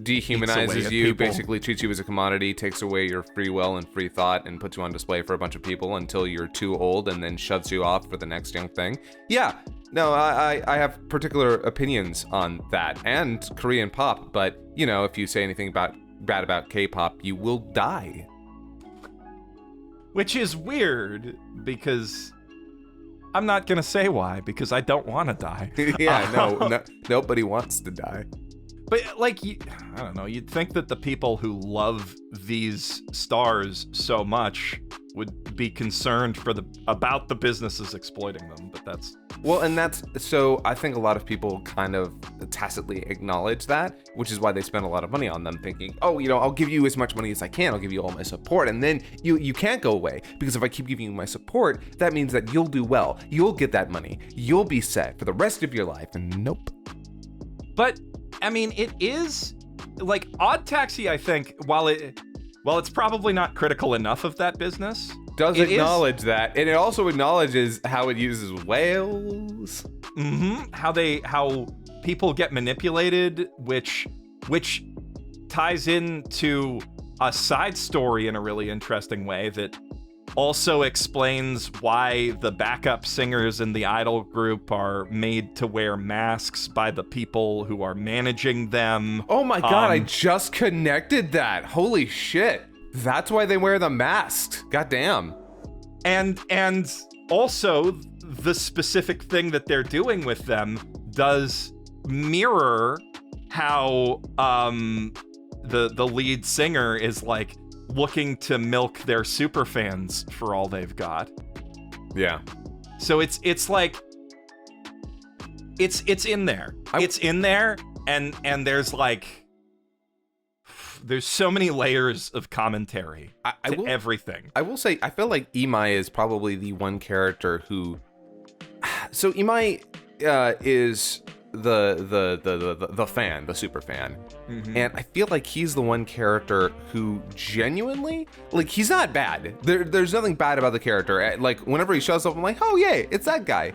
dehumanizes you, basically treats you as a commodity, takes away your free will and free thought, and puts you on display for a bunch of people until you're too old and then shoves you off for the next young thing. Yeah, no, I have particular opinions on that and Korean pop, but if you say anything bad about K-pop, you will die. Which is weird because I'm not gonna say why, because I don't want to die. Yeah, no, nobody wants to die. But like, I don't know, you'd think that the people who love these stars so much would be concerned about the businesses exploiting them, but that's... Well, and so I think a lot of people kind of tacitly acknowledge that, which is why they spend a lot of money on them, thinking, oh, I'll give you as much money as I can, I'll give you all my support, and then you can't go away, because if I keep giving you my support, that means that you'll do well, you'll get that money, you'll be set for the rest of your life, and nope. But, I mean, it is, like, Odd Taxi, I think, while it's probably not critical enough of that business, does acknowledge that, and it also acknowledges how it uses whales. Mm-hmm. How people get manipulated, which ties into a side story in a really interesting way that also explains why the backup singers in the idol group are made to wear masks by the people who are managing them. Oh my god, I just connected that. Holy shit. That's why they wear the masks. Goddamn. And also the specific thing that they're doing with them does mirror how the lead singer is like looking to milk their super fans for all they've got. Yeah. So it's like it's in there. It's in there, and there's like there's so many layers of commentary to everything. I will say, I feel like Imai is probably the one character who. So Imai is the fan, the super fan, and I feel like he's the one character who genuinely, like, he's not bad. There's nothing bad about the character. Like, whenever he shows up, I'm like, oh yay, it's that guy.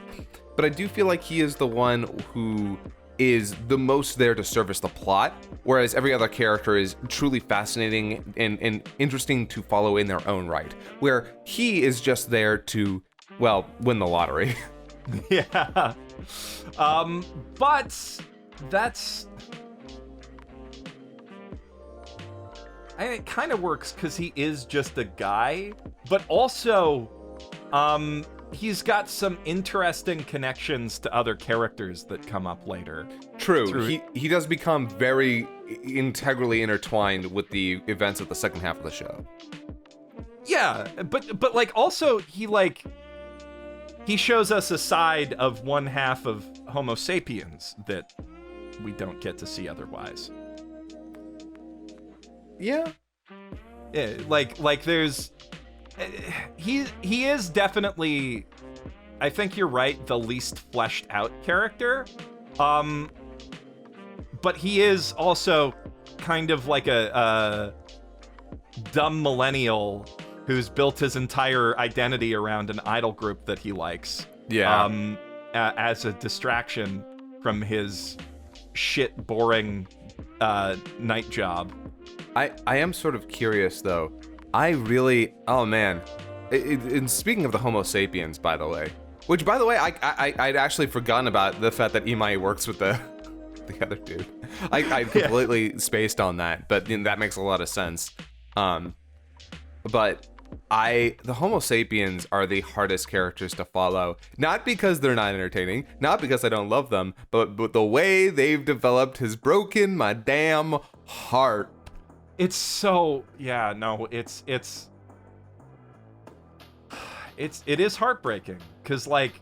But I do feel like he is the one who is the most there to service the plot, whereas every other character is truly fascinating and interesting to follow in their own right, where he is just there to, well, win the lottery. Yeah. But that's... it kind of works because he is just a guy, but also, he's got some interesting connections to other characters that come up later. True. He does become very integrally intertwined with the events of the second half of the show. Yeah, but like also he shows us a side of one half of Homo sapiens that we don't get to see otherwise. Yeah. Yeah, like there's he is definitely, I think you're right, the least fleshed out character. But he is also kind of like a dumb millennial who's built his entire identity around an idol group that he likes. Yeah. As a distraction from his shit boring night job. I am sort of curious though. Oh man. And speaking of the Homo sapiens, by the way, which by the way, I'd actually forgotten about the fact that Imai works with the other dude. I completely spaced on that, but that makes a lot of sense. But the Homo sapiens are the hardest characters to follow. Not because they're not entertaining, not because I don't love them, but the way they've developed has broken my damn heart. It's so, yeah, no, it is heartbreaking, because like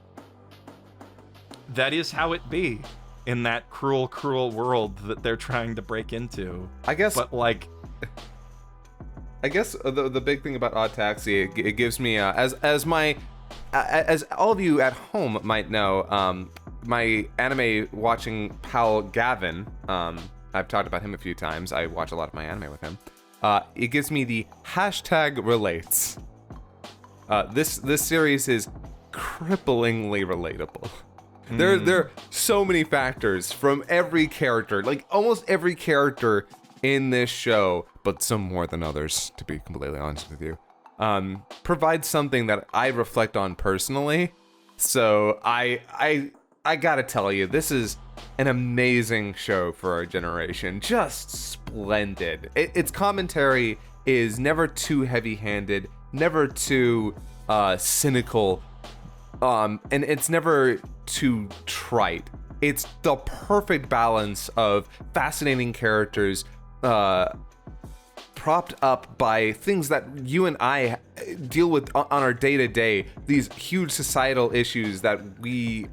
that is how it be in that cruel world that they're trying to break into. I guess, but like, I guess the big thing about Odd Taxi, it gives me as all of you at home might know, my anime watching pal Gavin, I've talked about him a few times. I watch a lot of my anime with him. It gives me the #relates. This series is cripplingly relatable. There are so many factors from every character, like almost every character in this show, but some more than others, to be completely honest with you, provides something that I reflect on personally. So I gotta tell you, this is an amazing show for our generation. Just splendid. Its commentary is never too heavy-handed, never too cynical, And it's never too trite. It's the perfect balance of fascinating characters, propped up by things that you and I deal with on our day-to-day, these huge societal issues that we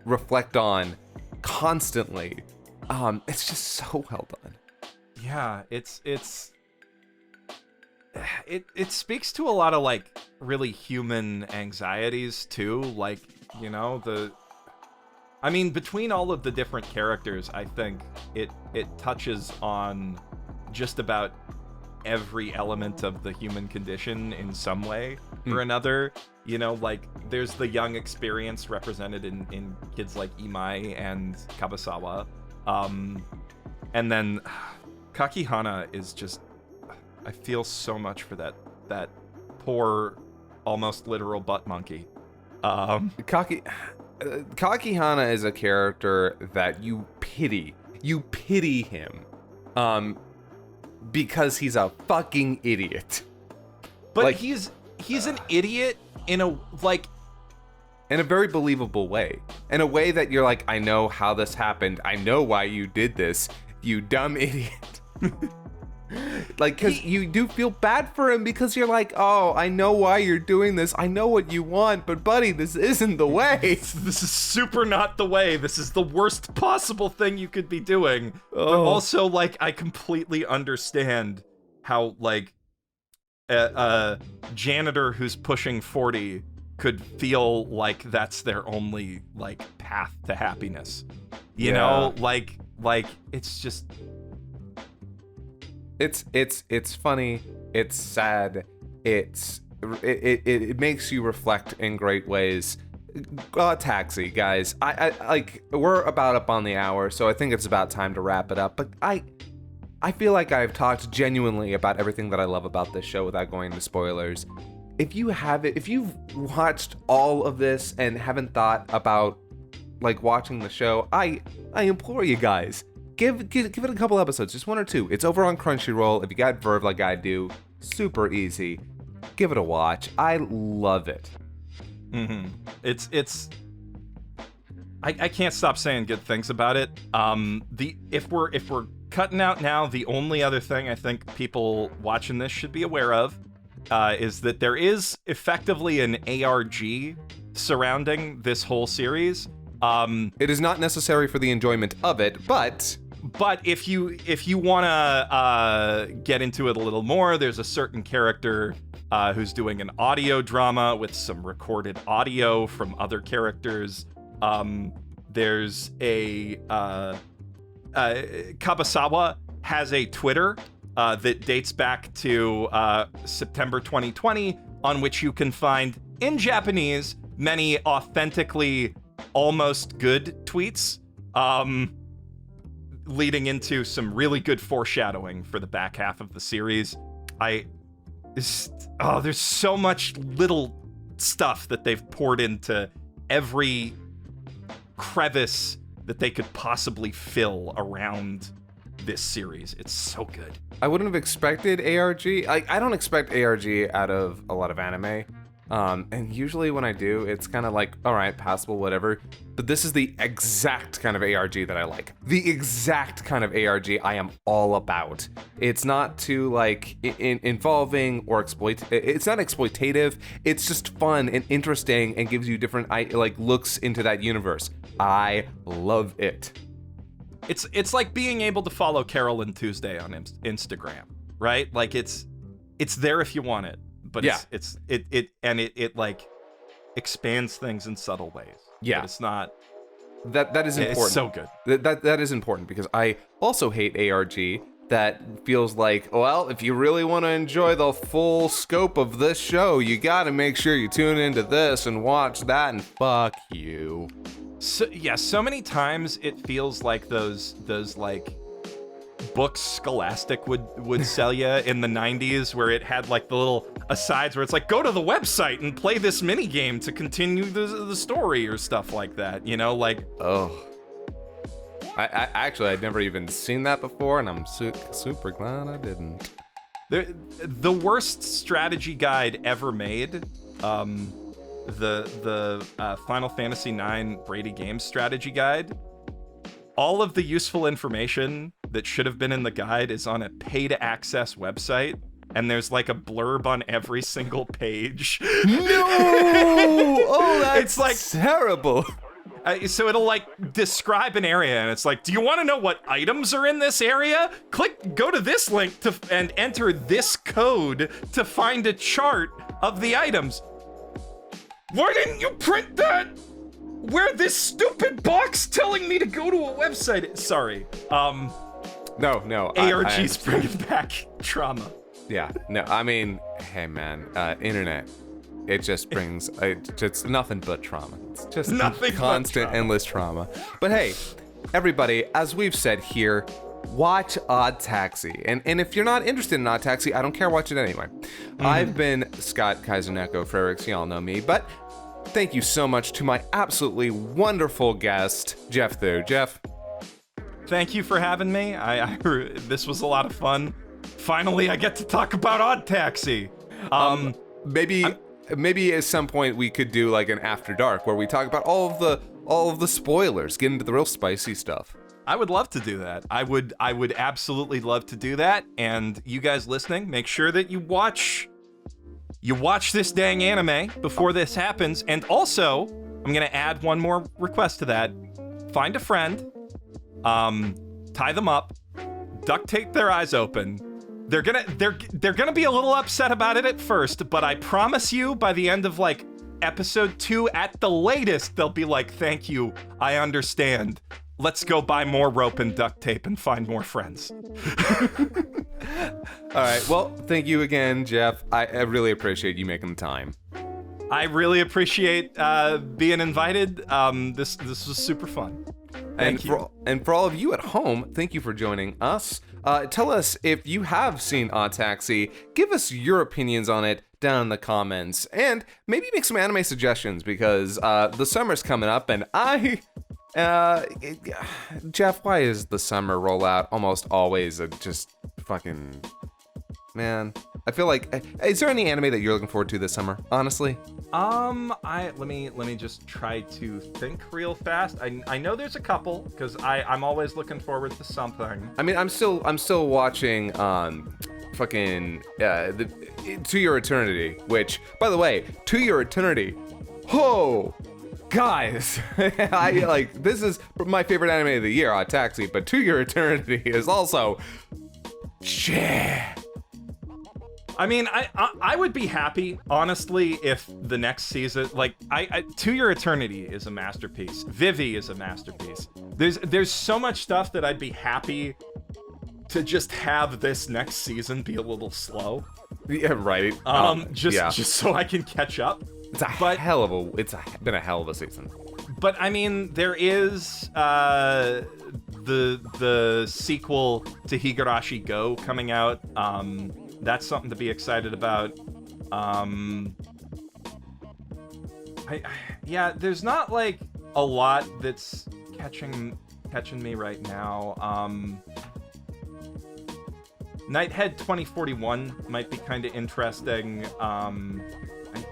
reflect on constantly. It's just so well done. Yeah, it speaks to a lot of like really human anxieties too, like, you know, between all of the different characters, I think it touches on just about every element of the human condition in some way or another. You know, like there's the young experience represented in kids like Imai and Kabasawa, and then Kakihana is just, I feel so much for that poor, almost literal butt monkey. Kakihana is a character that you pity. You pity him. Because he's a fucking idiot. But like, he's an idiot in a very believable way. In a way that you're like, I know how this happened. I know why you did this, you dumb idiot. Like, because you do feel bad for him because you're like, oh, I know why you're doing this. I know what you want, but buddy, this isn't the way. This is super not the way. This is the worst possible thing you could be doing. Oh. But also, like, I completely understand how, like, a janitor who's pushing 40 could feel like that's their only, like, path to happiness. You know? Like, it's just... It's funny, it's sad, it makes you reflect in great ways. Taxi, guys. I like, we're about up on the hour, so I think it's about time to wrap it up. But I feel like I've talked genuinely about everything that I love about this show without going into spoilers. If you've watched all of this and haven't thought about like watching the show, I implore you guys, give it a couple episodes, just one or two. It's over on Crunchyroll. If you got Verve like I do, super easy. Give it a watch. I love it. Mm-hmm. It's I can't stop saying good things about it. If we're cutting out now, the only other thing I think people watching this should be aware of is that there is effectively an ARG surrounding this whole series. It is not necessary for the enjoyment of it, but if you want to get into it a little more, there's a certain character who's doing an audio drama with some recorded audio from other characters. There's a Kabasawa has a Twitter that dates back to September 2020, on which you can find, in Japanese, many authentically almost good tweets, leading into some really good foreshadowing for the back half of the series. There's so much little stuff that they've poured into every crevice that they could possibly fill around this series. It's so good. I wouldn't have expected ARG. I don't expect ARG out of a lot of anime. And usually when I do, it's kind of like, all right, passable, whatever. But this is the exact kind of ARG that I like. The exact kind of ARG I am all about. It's not too like involving or it's not exploitative. It's just fun and interesting and gives you different like looks into that universe. I love it. It's like being able to follow Carolyn Tuesday on Instagram, right? Like it's there if you want it. But yeah. it like expands things in subtle ways. Yeah, but it's not. That is important. It's so good. That is important because I also hate ARG that feels like, well, if you really want to enjoy the full scope of this show, you got to make sure you tune into this and watch that, and fuck you. So many times it feels like those like books Scholastic would sell you in the 90s, where it had like the little asides where it's like, go to the website and play this mini game to continue the story or stuff like that, you know, like. Oh, I actually, I'd never even seen that before, and I'm super glad I didn't. The worst strategy guide ever made the Final Fantasy IX Brady Games strategy guide, all of the useful information that should have been in the guide is on a pay-to-access website, and there's like a blurb on every single page. No! Oh, that's It's like terrible. So it'll like describe an area, and it's like, do you want to know what items are in this area? Go to this link and enter this code to find a chart of the items. Why didn't you print that? Where this stupid box telling me to go to a website? Sorry. No. ARG's bringing back trauma. Yeah, no, I mean, hey man, internet, it just brings, it's nothing but trauma. It's just Nothing but constant, trauma. endless trauma. But hey, everybody, as we've said here, watch Odd Taxi. And if you're not interested in Odd Taxi, I don't care, watch it anyway. I've been Scott Kaiserneco Frericks, y'all know me, but thank you so much to my absolutely wonderful guest, Jeff Thu. Jeff. Thank you for having me. This was a lot of fun. Finally, I get to talk about Odd Taxi. Maybe at some point we could do like an After Dark where we talk about all of the spoilers, get into the real spicy stuff. I would love to do that. I would absolutely love to do that. And you guys listening, make sure that you watch this dang anime before this happens. And also, I'm gonna add one more request to that. Find a friend, tie them up, duct tape their eyes open. They're gonna be a little upset about it at first, but I promise you, by the end of like episode 2 at the latest, they'll be like, "Thank you, I understand. Let's go buy more rope and duct tape and find more friends." All right. Well, thank you again, Jeff. I really appreciate you making the time. I really appreciate being invited. This was super fun. Thank you. And for all of you at home, thank you for joining us. Tell us if you have seen Odd Taxi. Give us your opinions on it down in the comments, and maybe make some anime suggestions because the summer's coming up, and Jeff, why is the summer rollout almost always a just fucking man? I feel like, is there any anime that you're looking forward to this summer? Honestly, let me just try to think real fast. I know there's a couple because I'm always looking forward to something. I mean, I'm still watching fucking To Your Eternity, which, by the way, To Your Eternity, oh. Guys, this is my favorite anime of the year, Odd Taxi, but To Your Eternity is also shit. I mean, I would be happy, honestly, if the next season, like, To Your Eternity is a masterpiece. Vivi is a masterpiece. There's so much stuff that I'd be happy to just have this next season be a little slow. Yeah, right. Just so I can catch up. It's been a hell of a season. But I mean, there is the sequel to Higurashi Go coming out. That's something to be excited about. There's not like a lot that's catching me right now. Nighthead 2041 might be kind of interesting.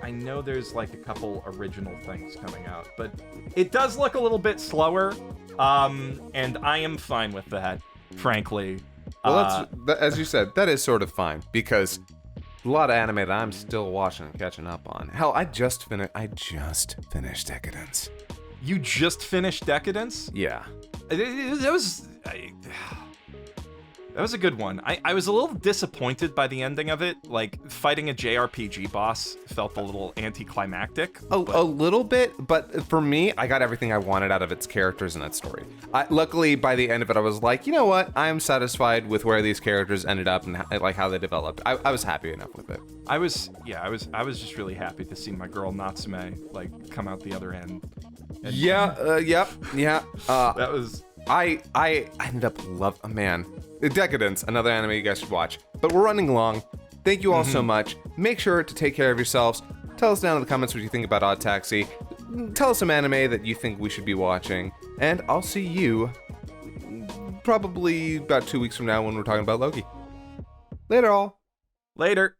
I know there's like a couple original things coming out, but it does look a little bit slower, and I am fine with that, frankly. Well, as you said, that is sort of fine, because a lot of anime that I'm still watching and catching up on. Hell, I just finished Decadence. You just finished Decadence? Yeah. That was a good one. I was a little disappointed by the ending of it. Like, fighting a JRPG boss felt a little anticlimactic. A little bit, but for me, I got everything I wanted out of its characters and that story. Luckily, by the end of it, I was like, you know what? I am satisfied with where these characters ended up and like how they developed. I was happy enough with it. I was just really happy to see my girl Natsume like come out the other end. And Yeah. that was. I ended up man. Decadence, another anime you guys should watch. But we're running long. Thank you all so much. Make sure to take care of yourselves. Tell us down in the comments what you think about Odd Taxi. Tell us some anime that you think we should be watching. And I'll see you probably about 2 weeks from now when we're talking about Loki. Later, all. Later.